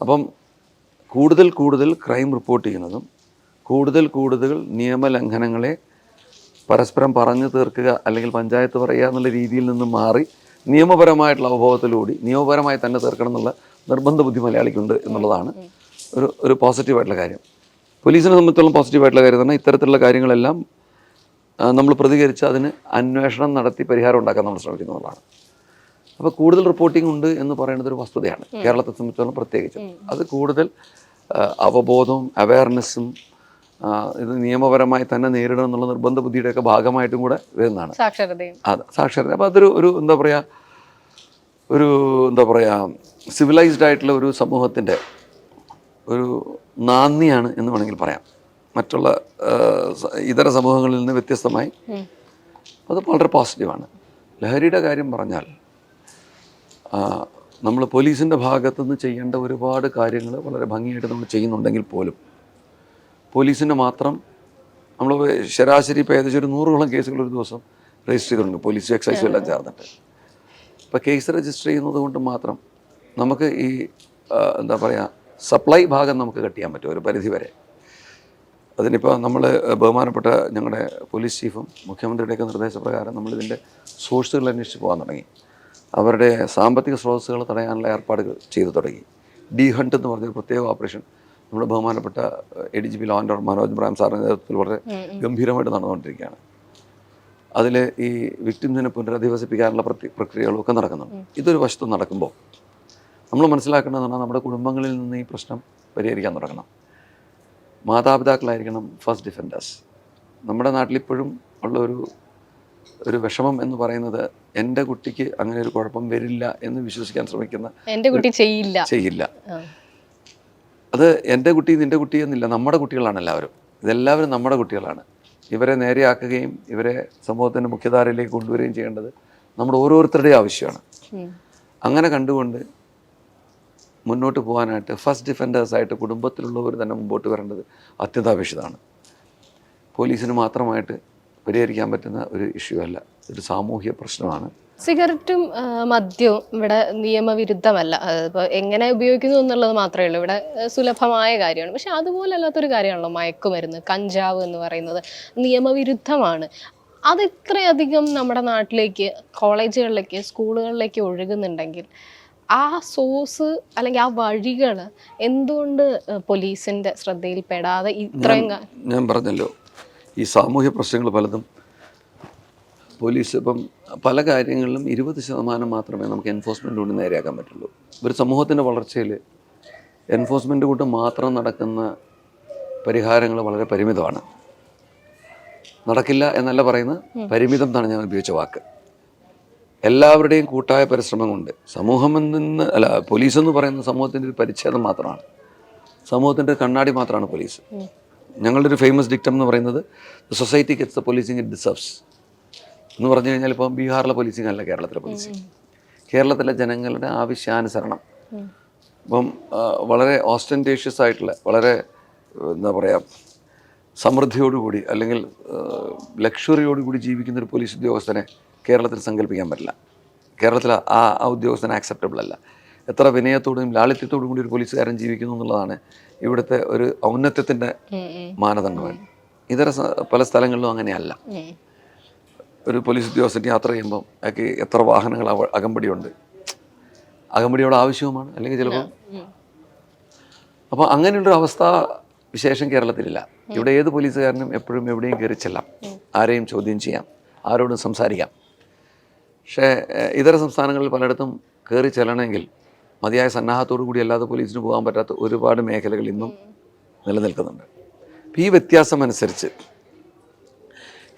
അപ്പം കൂടുതൽ ക്രൈം റിപ്പോർട്ട് ചെയ്യുന്നതും കൂടുതൽ നിയമലംഘനങ്ങളെ പരസ്പരം പറഞ്ഞു തീർക്കുക അല്ലെങ്കിൽ പഞ്ചായത്ത് പറയുക എന്നുള്ള രീതിയിൽ നിന്ന് മാറി നിയമപരമായിട്ടുള്ള അവബോധത്തിലൂടെ നിയമപരമായി തന്നെ തീർക്കണം എന്നുള്ള നിർബന്ധ ബുദ്ധി മലയാളിക്കുണ്ട് എന്നുള്ളതാണ് ഒരു പോസിറ്റീവായിട്ടുള്ള കാര്യം. പോലീസിനെ സംബന്ധിച്ചോളം പോസിറ്റീവായിട്ടുള്ള കാര്യം എന്ന് പറഞ്ഞാൽ ഇത്തരത്തിലുള്ള കാര്യങ്ങളെല്ലാം നമ്മൾ പ്രതികരിച്ച് അതിന് അന്വേഷണം നടത്തി പരിഹാരം ഉണ്ടാക്കാൻ നമ്മൾ ശ്രമിക്കുന്നതാണ്. അപ്പോൾ കൂടുതൽ റിപ്പോർട്ടിംഗ് ഉണ്ട് എന്ന് പറയുന്നത് ഒരു വസ്തുതയാണ് കേരളത്തെ സംബന്ധിച്ചോളം പ്രത്യേകിച്ചും. അത് കൂടുതൽ അവബോധവും അവയർനെസ്സും ഇത് നിയമപരമായി തന്നെ നേരിടണം എന്നുള്ള നിർബന്ധ ബുദ്ധിയുടെയൊക്കെ ഭാഗമായിട്ടും കൂടെ വരുന്നതാണ് സാക്ഷരത. അപ്പോൾ അതൊരു എന്താ പറയുക സിവിലൈസ്ഡ് ആയിട്ടുള്ള ഒരു സമൂഹത്തിൻ്റെ ഒരു നാന്ദിയാണ് എന്ന് വേണമെങ്കിൽ പറയാം. മറ്റുള്ള ഇതര സമൂഹങ്ങളിൽ നിന്ന് വ്യത്യസ്തമായി അത് വളരെ പോസിറ്റീവാണ്. ലഹരിയുടെ കാര്യം പറഞ്ഞാൽ നമ്മൾ പോലീസിൻ്റെ ഭാഗത്തുനിന്ന് ചെയ്യേണ്ട ഒരുപാട് കാര്യങ്ങൾ വളരെ ഭംഗിയായിട്ട് നമ്മൾ ചെയ്യുന്നുണ്ടെങ്കിൽ പോലും പോലീസിൻ്റെ മാത്രം നമ്മൾ ശരാശരി ഇപ്പോൾ ഏകദേശം ഒരു 100ഓളം കേസുകൾ ഒരു ദിവസം രജിസ്റ്റർ ചെയ്തിട്ടുണ്ട്, പോലീസും എക്സൈസും എല്ലാം ചേർന്നിട്ട്. ഇപ്പോൾ കേസ് രജിസ്റ്റർ ചെയ്യുന്നത് കൊണ്ട് മാത്രം നമുക്ക് ഈ എന്താ പറയുക സപ്ലൈ ഭാഗം നമുക്ക് കട്ട് ചെയ്യാൻ പറ്റും ഒരു പരിധി വരെ. അതിനിപ്പോൾ നമ്മൾ ബഹുമാനപ്പെട്ട ഞങ്ങളുടെ പോലീസ് ചീഫും മുഖ്യമന്ത്രിയുടെയൊക്കെ നിർദ്ദേശപ്രകാരം നമ്മളിതിൻ്റെ സോഴ്സുകൾ അന്വേഷിച്ച് പോകാൻ തുടങ്ങി. അവരുടെ സാമ്പത്തിക സ്രോതസ്സുകൾ തടയാനുള്ള ഏർപ്പാടുകൾ ചെയ്തു തുടങ്ങി. DHUNT എന്ന് പറഞ്ഞൊരു പ്രത്യേക ഓപ്പറേഷൻ നമ്മുടെ ബഹുമാനപ്പെട്ട ADGP law and order Manoj Ibrahim സാറിൻ്റെ നേതൃത്വത്തിൽ വളരെ ഗംഭീരമായിട്ട് നടന്നുകൊണ്ടിരിക്കുകയാണ്. അതിൽ ഈ വിക്ടിംസിനെ പുനരധിവസിപ്പിക്കാനുള്ള പ്രക്രിയകളും ഒക്കെ നടക്കുന്നുണ്ട്. ഇതൊരു വശത്ത് നടക്കുമ്പോൾ നമ്മൾ മനസ്സിലാക്കേണ്ടതെന്ന് പറഞ്ഞാൽ നമ്മുടെ കുടുംബങ്ങളിൽ നിന്ന് ഈ പ്രശ്നം പരിഹരിക്കാൻ തുടങ്ങണം. മാതാപിതാക്കളായിരിക്കണം ഫസ്റ്റ് ഡിഫൻഡേഴ്സ്. നമ്മുടെ നാട്ടിലിപ്പോഴും ഉള്ള ഒരു വിഷമം എന്ന് പറയുന്നത് എൻ്റെ കുട്ടിക്ക് അങ്ങനെ ഒരു കുഴപ്പം വരില്ല എന്ന് വിശ്വസിക്കാൻ ശ്രമിക്കുന്ന എൻ്റെ കുട്ടി ചെയ്യില്ല. അത് എൻ്റെ കുട്ടി നിൻ്റെ കുട്ടി എന്നില്ല, നമ്മുടെ കുട്ടികളാണ് എല്ലാവരും. ഇതെല്ലാവരും നമ്മുടെ കുട്ടികളാണ്. ഇവരെ നേരെയാക്കുകയും ഇവരെ സമൂഹത്തിൻ്റെ മുഖ്യധാരയിലേക്ക് കൊണ്ടുവരികയും ചെയ്യേണ്ടത് നമ്മുടെ ഓരോരുത്തരുടെയും ആവശ്യമാണ്. അങ്ങനെ കണ്ടുകൊണ്ട് മുന്നോട്ട് പോകാനായിട്ട് ഫസ്റ്റ് ഡിഫൻഡേഴ്സായിട്ട് കുടുംബത്തിലുള്ളവർ തന്നെ മുമ്പോട്ട് വരേണ്ടത് അത്യന്താപേക്ഷിതമാണ്. പോലീസിന് മാത്രമായിട്ട് പരിഹരിക്കാൻ പറ്റുന്ന ഒരു ഇഷ്യൂ അല്ല, ഒരു സാമൂഹ്യ പ്രശ്നമാണ്. സിഗരറ്റും മദ്യവും ഇവിടെ നിയമവിരുദ്ധമല്ല. ഇപ്പോൾ എങ്ങനെ ഉപയോഗിക്കുന്നു എന്നുള്ളത് മാത്രമേ ഉള്ളൂ, ഇവിടെ സുലഭമായ കാര്യമാണ്. പക്ഷെ അതുപോലെ അല്ലാത്തൊരു കാര്യമാണല്ലോ മയക്കുമരുന്ന്, കഞ്ചാവ് എന്ന് പറയുന്നത് നിയമവിരുദ്ധമാണ്. അത് ഇത്രയധികം നമ്മുടെ നാട്ടിലേക്ക്, കോളേജുകളിലേക്ക്, സ്കൂളുകളിലേക്ക് ഒഴുകുന്നുണ്ടെങ്കിൽ ആ സോഴ്സ് അല്ലെങ്കിൽ ആ വഴികൾ എന്തുകൊണ്ട് പോലീസിൻ്റെ ശ്രദ്ധയിൽപ്പെടാതെ ഇത്രയും ഞാൻ പറഞ്ഞല്ലോ, ഈ സാമൂഹ്യ പ്രശ്നങ്ങൾ പലതും പോലീസ് ഇപ്പം പല കാര്യങ്ങളിലും 20% മാത്രമേ നമുക്ക് എൻഫോഴ്സ്മെൻറ്റ് കൊണ്ട് നേരെയാക്കാൻ പറ്റുള്ളൂ. ഒരു സമൂഹത്തിൻ്റെ വളർച്ചയിൽ എൻഫോഴ്സ്മെൻറ്റ് കൊണ്ട് മാത്രം നടക്കുന്ന പരിഹാരങ്ങൾ വളരെ പരിമിതമാണ്. നടക്കില്ല എന്നല്ല പറയുന്നത്, പരിമിതം എന്നാണ് ഞാൻ ഉപയോഗിച്ച വാക്ക്. എല്ലാവരുടെയും കൂട്ടായ പരിശ്രമം കൊണ്ട് പോലീസ് എന്ന് പറയുന്ന സമൂഹത്തിൻ്റെ ഒരു പരിച്ഛേദം മാത്രമാണ്, സമൂഹത്തിൻ്റെ കണ്ണാടി മാത്രമാണ് പോലീസ്. ഞങ്ങളുടെ ഒരു ഫേമസ് ഡിക്റ്റം എന്ന് പറയുന്നത് society gets the policing it deserves എന്ന് പറഞ്ഞു കഴിഞ്ഞാൽ, ഇപ്പം ബീഹാറിലെ പോലീസിങ് അല്ല കേരളത്തിലെ പോലീസിങ്. കേരളത്തിലെ ജനങ്ങളുടെ ആവശ്യാനുസരണം ഇപ്പം വളരെ ഓസ്റ്റൻറ്റേഷ്യസ് ആയിട്ടുള്ള, വളരെ എന്താ പറയുക, സമൃദ്ധിയോടുകൂടി അല്ലെങ്കിൽ ലക്ഷറിയോടുകൂടി ജീവിക്കുന്നൊരു പോലീസ് ഉദ്യോഗസ്ഥനെ കേരളത്തിൽ സങ്കല്പിക്കാൻ പറ്റില്ല. കേരളത്തിൽ ആ ഉദ്യോഗസ്ഥന് ആക്സെപ്റ്റബിൾ അല്ല. എത്ര വിനയത്തോടും ലാളിത്യത്തോടും കൂടി ഒരു പോലീസുകാരൻ ജീവിക്കുന്നു എന്നുള്ളതാണ് ഇവിടുത്തെ ഒരു ഔന്നത്യത്തിൻ്റെ മാനദണ്ഡമാണ്. ഇതര പല സ്ഥലങ്ങളിലും അങ്ങനെയല്ല. ഒരു പോലീസ് ഉദ്യോഗസ്ഥൻ യാത്ര ചെയ്യുമ്പം അയാൾക്ക് എത്ര വാഹനങ്ങൾ അകമ്പടിയുണ്ട്, അകമ്പടിയോട് ആവശ്യവുമാണ്, അല്ലെങ്കിൽ ചിലപ്പോൾ. അപ്പോൾ അങ്ങനെയുള്ളൊരു അവസ്ഥ വിശേഷം കേരളത്തിലില്ല. ഇവിടെ ഏത് പോലീസുകാരനും എപ്പോഴും എവിടെയും കയറി ചെല്ലാം, ആരെയും ചോദ്യം ചെയ്യാം, ആരോടും സംസാരിക്കാം. പക്ഷേ ഇതര സംസ്ഥാനങ്ങളിൽ പലയിടത്തും കയറി ചെല്ലണമെങ്കിൽ മതിയായ സന്നാഹത്തോടു കൂടി അല്ലാതെ പോലീസിന് പോകാൻ പറ്റാത്ത ഒരുപാട് മേഖലകൾ ഇന്നും നിലനിൽക്കുന്നുണ്ട്. അപ്പോൾ ഈ വ്യത്യാസം അനുസരിച്ച്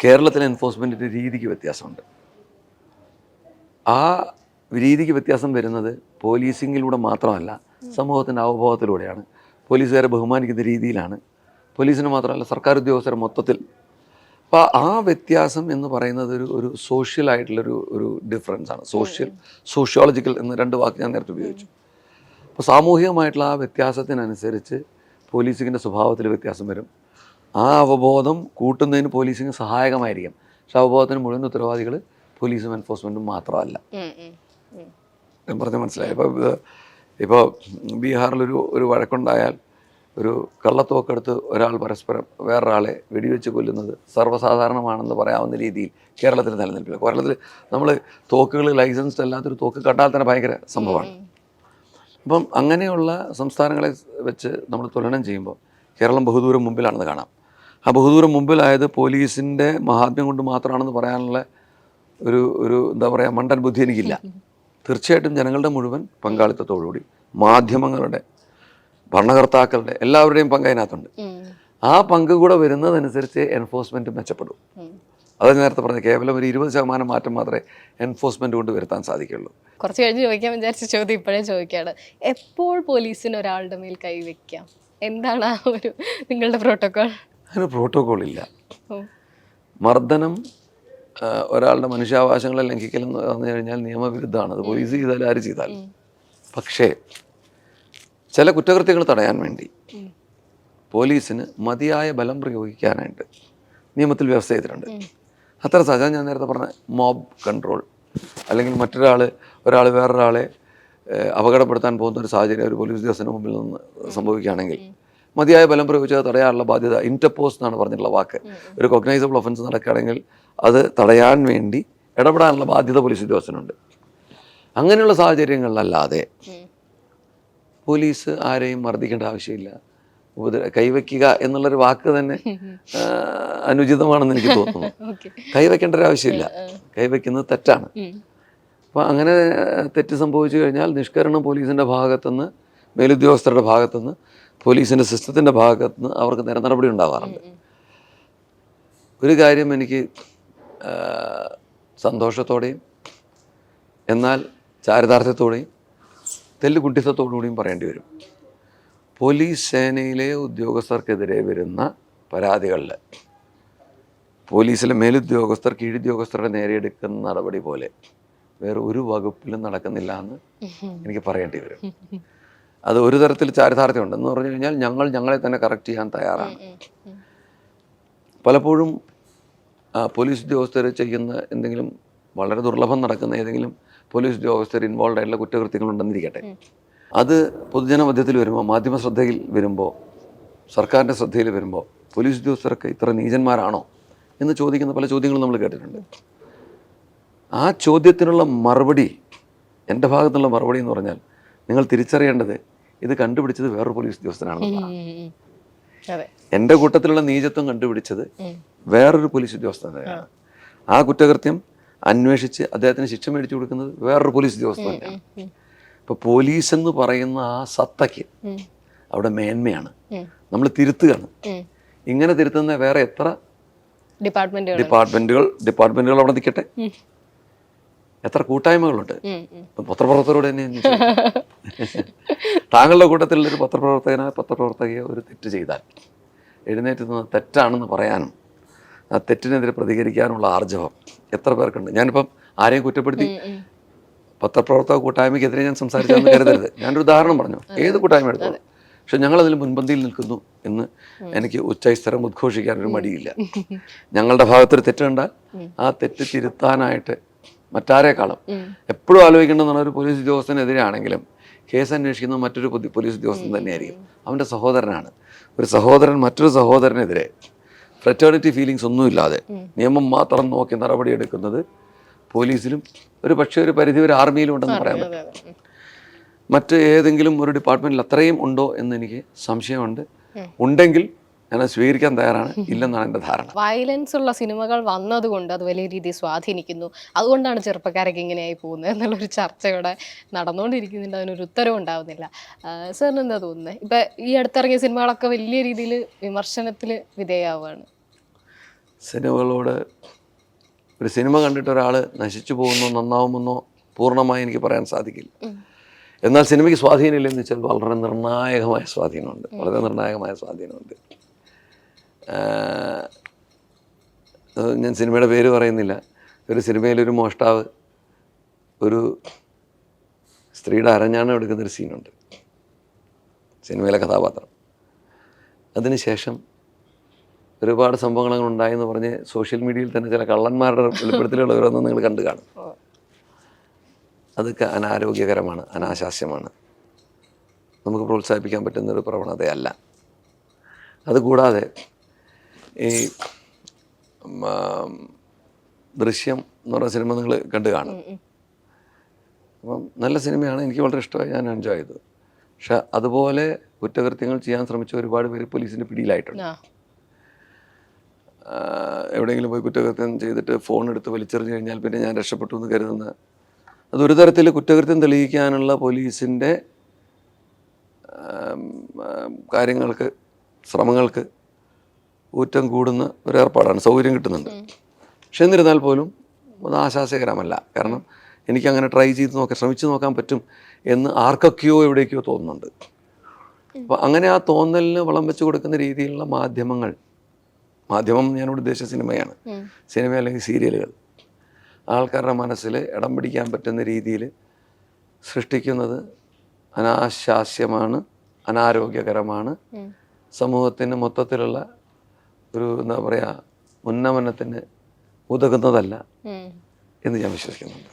കേരളത്തിലെ എൻഫോഴ്സ്മെൻറ്റിൻ്റെ രീതിക്ക് വ്യത്യാസമുണ്ട്. ആ രീതിക്ക് വ്യത്യാസം വരുന്നത് പോലീസിങ്ങിലൂടെ മാത്രമല്ല, സമൂഹത്തിൻ്റെ അവബോധത്തിലൂടെയാണ്. പോലീസുകാരെ ബഹുമാനിക്കുന്ന രീതിയിലാണ്. പോലീസിന് മാത്രമല്ല, സർക്കാർ ഉദ്യോഗസ്ഥരെ മൊത്തത്തിൽ. അപ്പോൾ ആ വ്യത്യാസം എന്ന് പറയുന്നത് ഒരു സോഷ്യലായിട്ടുള്ളൊരു ഡിഫറൻസാണ്. സോഷ്യോളജിക്കൽ എന്ന് 2 വാക്ക് ഞാൻ നേരത്തെ ഉപയോഗിച്ചു. അപ്പോൾ സാമൂഹികമായിട്ടുള്ള ആ വ്യത്യാസത്തിനനുസരിച്ച് പോലീസിങ്ങിൻ്റെ സ്വഭാവത്തിൽ വ്യത്യാസം വരും. ആ അവബോധം കൂട്ടുന്നതിന് പോലീസിങ് സഹായകമായിരിക്കും. പക്ഷെ അവബോധത്തിന് മുഴുവൻ ഉത്തരവാദികൾ പോലീസും എൻഫോഴ്സ്മെൻറ്റും മാത്രമല്ല. ഞാൻ പറഞ്ഞ മനസ്സിലായി. ഇപ്പോൾ ബീഹാറിലൊരു വഴക്കുണ്ടായാൽ ഒരു കള്ളത്തോക്കെടുത്ത് ഒരാൾ പരസ്പരം വേറൊരാളെ വെടിവെച്ച് കൊല്ലുന്നത് സർവ്വസാധാരണമാണെന്ന് പറയാവുന്ന രീതിയിൽ കേരളത്തിൽ നിലനിൽപ്പില്ല. കേരളത്തിൽ നമ്മൾ തോക്കുകൾ ലൈസൻസ്ഡ് അല്ലാത്തൊരു തോക്ക് കണ്ടാൽ തന്നെ ഭയങ്കര സംഭവമാണ്. അപ്പം അങ്ങനെയുള്ള സംസ്ഥാനങ്ങളെ വെച്ച് നമ്മൾ തുലനം ചെയ്യുമ്പോൾ കേരളം ബഹുദൂരം മുമ്പിലാണെന്ന് കാണാം. ആ ബഹുദൂരം മുമ്പിലായത് പോലീസിൻ്റെ മഹാത്മ്യം കൊണ്ട് മാത്രമാണെന്ന് പറയാനുള്ള ഒരു എന്താ പറയുക, മണ്ടൻ ബുദ്ധി എനിക്കില്ല. തീർച്ചയായിട്ടും ജനങ്ങളുടെ മുഴുവൻ പങ്കാളിത്തത്തോടുകൂടി മാധ്യമങ്ങളുടെ, ഭരണകർത്താക്കളുടെ എല്ലാവരുടെയും പങ്ക് അതിനകത്തുണ്ട്. ആ പങ്ക് കൂടെ വരുന്നതനുസരിച്ച് എൻഫോഴ്സ്മെൻറ്റ് മെച്ചപ്പെടും. അത് നേരത്തെ പറഞ്ഞത്, കേവലം ഒരു 20% മാറ്റം മാത്രമേ എൻഫോഴ്സ്മെൻറ്റ് കൊണ്ട് വരുത്താൻ സാധിക്കുള്ളൂ. കുറച്ച് കഴിഞ്ഞ് ചോദിക്കാൻ വിചാരിച്ച ചോദ്യം ഇപ്പോഴേ ചോദിക്കുകയാണ്. എപ്പോൾ പോലീസിന് ഒരാളുടെ മേൽ കൈവയ്ക്കാം? എന്താണ് ആ ഒരു നിങ്ങളുടെ പ്രോട്ടോക്കോൾ? അതിന് പ്രോട്ടോക്കോൾ ഇല്ല. മർദ്ദനം, ഒരാളുടെ മനുഷ്യാവകാശങ്ങളെ ലംഘിക്കലെന്ന് പറഞ്ഞു കഴിഞ്ഞാൽ നിയമവിരുദ്ധമാണ്. അത് പോലീസ് ചെയ്താലും ആര് ചെയ്താലും. പക്ഷേ ചില കുറ്റകൃത്യങ്ങൾ തടയാൻ വേണ്ടി പോലീസിന് മതിയായ ബലം പ്രയോഗിക്കാനായിട്ട് നിയമത്തിൽ വ്യവസ്ഥ ചെയ്തിട്ടുണ്ട്. അത്ര സാധാരണ ഞാൻ നേരത്തെ പറഞ്ഞ മോബ് കൺട്രോൾ, അല്ലെങ്കിൽ ഒരാൾ വേറൊരാളെ അപകടപ്പെടുത്താൻ പോകുന്ന ഒരു സാഹചര്യം ഒരു പോലീസ് ഉദ്യോഗസ്ഥന് മുമ്പിൽ നിന്ന് സംഭവിക്കുകയാണെങ്കിൽ മതിയായ ബലം പ്രയോഗിച്ചാൽ തടയാനുള്ള ബാധ്യത, ഇന്റർപോസ് എന്നാണ് പറഞ്ഞിട്ടുള്ള വാക്ക്, ഒരു കൊഗ്നൈസബിൾ ഒഫൻസ് നടക്കുകയാണെങ്കിൽ അത് തടയാൻ വേണ്ടി ഇടപെടാനുള്ള ബാധ്യത പോലീസ് ഉദ്യോഗസ്ഥനുണ്ട്. അങ്ങനെയുള്ള സാഹചര്യങ്ങളിലല്ലാതെ പോലീസ് ആരെയും മർദ്ദിക്കേണ്ട ആവശ്യമില്ല. കൈവയ്ക്കുക എന്നുള്ളൊരു വാക്ക് തന്നെ അനുചിതമാണെന്ന് എനിക്ക് തോന്നുന്നു. കൈവയ്ക്കേണ്ട ഒരു ആവശ്യമില്ല, കൈവയ്ക്കുന്നത് തെറ്റാണ്. അപ്പോൾ അങ്ങനെ തെറ്റ് സംഭവിച്ചു കഴിഞ്ഞാൽ നിഷ്കരണം പോലീസിൻ്റെ ഭാഗത്തുനിന്ന്, മേലുദ്യോഗസ്ഥരുടെ ഭാഗത്തുനിന്ന്, പോലീസിൻ്റെ സിസ്റ്റത്തിൻ്റെ ഭാഗത്തുനിന്ന് അവർക്ക് നേരെ നടപടി ഉണ്ടാവാറുണ്ട്. ഒരു കാര്യം എനിക്ക് സന്തോഷത്തോടെയും എന്നാൽ ചാരിതാർത്ഥ്യത്തോടെയും തെല്ലുകുട്ടിത്തത്തോടുകൂടിയും പറയേണ്ടി വരും. പോലീസ് സേനയിലെ ഉദ്യോഗസ്ഥർക്കെതിരെ വരുന്ന പരാതികളിൽ പോലീസിലെ മേലുദ്യോഗസ്ഥർ കീഴുദ്യോഗസ്ഥരുടെ നേരെ എടുക്കുന്ന നടപടി പോലെ വേറെ ഒരു വകുപ്പിലും നടക്കുന്നില്ല എന്ന് എനിക്ക് പറയേണ്ടി വരും. അത് ഒരു തരത്തിൽ ചാരിതാർത്ഥ്യമുണ്ട്. എന്ന് പറഞ്ഞു കഴിഞ്ഞാൽ ഞങ്ങളെ തന്നെ കറക്റ്റ് ചെയ്യാൻ തയ്യാറാണ്. പലപ്പോഴും പോലീസ് ഉദ്യോഗസ്ഥർ ചെയ്യുന്ന എന്തെങ്കിലും വളരെ ദുർലഭം നടക്കുന്ന ഏതെങ്കിലും പോലീസ് ഉദ്യോഗസ്ഥർ ഇൻവോൾവ് ആയിട്ടുള്ള കുറ്റകൃത്യങ്ങളുണ്ടെന്നിരിക്കട്ടെ, അത് പൊതുജനമധ്യത്തിൽ വരുമ്പോൾ, മാധ്യമ ശ്രദ്ധയിൽ വരുമ്പോൾ, സർക്കാരിൻ്റെ ശ്രദ്ധയിൽ വരുമ്പോൾ പോലീസ് ഉദ്യോഗസ്ഥരൊക്കെ ഇത്ര നീചന്മാരാണോ എന്ന് ചോദിക്കുന്ന പല ചോദ്യങ്ങളും നമ്മൾ കേട്ടിട്ടുണ്ട്. ആ ചോദ്യത്തിനുള്ള മറുപടി, എൻ്റെ ഭാഗത്തുള്ള മറുപടി എന്ന് പറഞ്ഞാൽ, നിങ്ങൾ തിരിച്ചറിയേണ്ടത് ഇത് കണ്ടുപിടിച്ചത് വേറൊരു പോലീസ് ഉദ്യോഗസ്ഥനാണെന്നുള്ളതാണ്. എൻ്റെ കൂട്ടത്തിലുള്ള നീചത്വം കണ്ടുപിടിച്ചത് വേറൊരു പോലീസ് ഉദ്യോഗസ്ഥനാണ്. ആ കുറ്റകൃത്യം അന്വേഷിച്ച് അദ്ദേഹത്തിന് ശിക്ഷ മേടിച്ചു കൊടുക്കുന്നത് വേറൊരു പോലീസ് ഉദ്യോഗസ്ഥൻ തന്നെയാണ്. ഇപ്പൊ പോലീസ് എന്ന് പറയുന്ന ആ സത്തയ്ക്ക് അവിടെ മേന്മയാണ്. നമ്മൾ തിരുത്തുകയാണ്. ഇങ്ങനെ തിരുത്തുന്ന വേറെ എത്ര ഡിപ്പാർട്ട്മെന്റുകൾ അവിടെ നിൽക്കട്ടെ, എത്ര കൂട്ടായ്മകളുണ്ട്. പത്രപ്രവർത്തകരോട് തന്നെ താങ്കളുടെ കൂട്ടത്തിലുള്ള ഒരു പത്രപ്രവർത്തകയോ ഒരു തെറ്റ് ചെയ്താൽ എഴുന്നേറ്റ് നിന്ന് തെറ്റാണെന്ന് പറയാനും ആ തെറ്റിനെതിരെ പ്രതികരിക്കാനുള്ള ആർജവം എത്ര പേർക്കുണ്ട്. ഞാനിപ്പം ആരെയും കുറ്റപ്പെടുത്തി പത്രപ്രവർത്തക കൂട്ടായ്മയ്ക്കെതിരെ ഞാൻ സംസാരിച്ചതെന്ന് കരുതരുത്. ഞാനൊരു ഉദാഹരണം പറഞ്ഞു, ഏത് കൂട്ടായ്മ എടുത്തോളൂ. പക്ഷെ ഞങ്ങളതിൽ മുൻപന്തിയിൽ നിൽക്കുന്നു എന്ന് എനിക്ക് ഉച്ചസ്ഥരം ഉദ്ഘോഷിക്കാനൊരു മടിയില്ല. ഞങ്ങളുടെ ഭാഗത്തൊരു തെറ്റ് കണ്ടാൽ ആ തെറ്റ് തിരുത്താനായിട്ട് മറ്റാരേക്കാളും എപ്പോഴും ആലോചിക്കേണ്ടതെന്ന് ഒരു പോലീസ് ഉദ്യോഗസ്ഥനെതിരെയാണെങ്കിലും കേസ് അന്വേഷിക്കുന്ന മറ്റൊരു പോലീസ് ഉദ്യോഗസ്ഥൻ തന്നെയായിരിക്കും. അവൻ്റെ സഹോദരനാണ്. ഒരു സഹോദരൻ മറ്റൊരു സഹോദരനെതിരെ ഫ്രറ്റേണിറ്റി ഫീലിങ്സ് ഒന്നുമില്ലാതെ നിയമം മാത്രം നോക്കി നടപടിയെടുക്കുന്നത് പോലീസിലും ഒരു പക്ഷേ ഒരു പരിധിവരെ ആർമിയിലും ഉണ്ടെന്ന് പറയാൻ പറ്റും. മറ്റ് ഏതെങ്കിലും ഒരു ഡിപ്പാർട്ട്മെന്റിൽ അത്രയും ഉണ്ടോ എന്ന് എനിക്ക് സംശയമുണ്ട്. ഉണ്ടെങ്കിൽ ഞാൻ സ്വീകരിക്കാൻ തയ്യാറാണ്. ഇല്ലെന്നാണ് എൻ്റെ ധാരണ. വയലൻസ് ഉള്ള സിനിമകൾ വന്നതുകൊണ്ട് അത് വലിയ രീതിയിൽ സ്വാധീനിക്കുന്നു, അതുകൊണ്ടാണ് ചെറുപ്പക്കാരൊക്കെ ഇങ്ങനെയായി പോകുന്നത് എന്നുള്ളൊരു ചർച്ച ഇവിടെ നടന്നുകൊണ്ടിരിക്കുന്നുണ്ട്. അതിനൊരു ഉത്തരവും ഉണ്ടാവുന്നില്ല. സാറിന് എന്താ തോന്നുന്നത്? ഇപ്പം ഈ അടുത്തിറങ്ങിയ സിനിമകളൊക്കെ വലിയ രീതിയിൽ വിമർശനത്തിൽ വിധേയമാവുകയാണ്. സിനിമകളോട് ഒരു സിനിമ കണ്ടിട്ട് ഒരാൾ നശിച്ചു പോകുന്നോ നന്നാവുമെന്നോ പൂർണ്ണമായി എനിക്ക് പറയാൻ സാധിക്കില്ല. എന്നാൽ സിനിമയ്ക്ക് സ്വാധീനമില്ലെന്ന് വെച്ചാൽ വളരെ നിർണായകമായ സ്വാധീനമുണ്ട്. വളരെ നിർണായകമായ സ്വാധീനമുണ്ട്. ഞാൻ സിനിമയുടെ പേര് പറയുന്നില്ല. ഒരു സിനിമയിലൊരു മോഷ്ടാവ് ഒരു സ്ത്രീയുടെ അരഞ്ഞാണം എടുക്കുന്നൊരു സീനുണ്ട് സിനിമയിലെ കഥാപാത്രം. അതിനുശേഷം ഒരുപാട് സംഭവങ്ങൾ ഉണ്ടായെന്ന് പറഞ്ഞ് സോഷ്യൽ മീഡിയയിൽ തന്നെ ചില കള്ളന്മാരുടെ വെളിപ്പെടുത്തലുകൾ ഓരോന്നും നിങ്ങൾ കണ്ടു കാണും. അതൊക്കെ അനാരോഗ്യകരമാണ്, അനാശാസ്യമാണ്. നമുക്ക് പ്രോത്സാഹിപ്പിക്കാൻ പറ്റുന്നൊരു പ്രവണതയല്ല. അതുകൂടാതെ ഈ ദൃശ്യം എന്ന് പറഞ്ഞ സിനിമ നിങ്ങൾ കണ്ടു കാണും. അപ്പം നല്ല സിനിമയാണ്, എനിക്ക് വളരെ ഇഷ്ടമായി, ഞാൻ എൻജോയ് ചെയ്തു. പക്ഷെ അതുപോലെ കുറ്റകൃത്യങ്ങൾ ചെയ്യാൻ ശ്രമിച്ച ഒരുപാട് പേര് പോലീസിൻ്റെ പിടിയിലായിട്ടുണ്ട്. എവിടെയെങ്കിലും പോയി കുറ്റകൃത്യം ചെയ്തിട്ട് ഫോൺ എടുത്ത് വലിച്ചെറിഞ്ഞു കഴിഞ്ഞാൽ പിന്നെ ഞാൻ രക്ഷപ്പെട്ടു എന്ന് കരുതുന്ന, അതൊരു തരത്തിൽ കുറ്റകൃത്യം തെളിയിക്കാനുള്ള പോലീസിൻ്റെ കാര്യങ്ങൾക്ക്, ശ്രമങ്ങൾക്ക് ഊറ്റം കൂടുന്ന ഒരു ഏർപ്പാടാണ്. സൗകര്യം കിട്ടുന്നുണ്ട്. പക്ഷെ എന്നിരുന്നാൽ പോലും അത് ആശാസ്യകരമല്ല. കാരണം എനിക്കങ്ങനെ ട്രൈ ചെയ്ത് ശ്രമിച്ചു നോക്കാൻ പറ്റും എന്ന് ആർക്കൊക്കെയോ എവിടേക്കോ തോന്നുന്നുണ്ട്. അപ്പോൾ അങ്ങനെ ആ തോന്നലിന് വളം വെച്ച് കൊടുക്കുന്ന രീതിയിലുള്ള മാധ്യമം ഞാനിവിടെ ഉദ്ദേശിച്ച സിനിമയാണ്. സിനിമ അല്ലെങ്കിൽ സീരിയലുകൾ ആൾക്കാരുടെ മനസ്സിൽ ഇടം പിടിക്കാൻ പറ്റുന്ന രീതിയിൽ സൃഷ്ടിക്കുന്നത് അനാശാസ്യമാണ്, അനാരോഗ്യകരമാണ്, സമൂഹത്തിന് മൊത്തത്തിലുള്ള ഒരു എന്താ പറയുക ഉന്നമനത്തിന് ഉതകുന്നതല്ല എന്ന് ഞാൻ വിശ്വസിക്കുന്നുണ്ട്.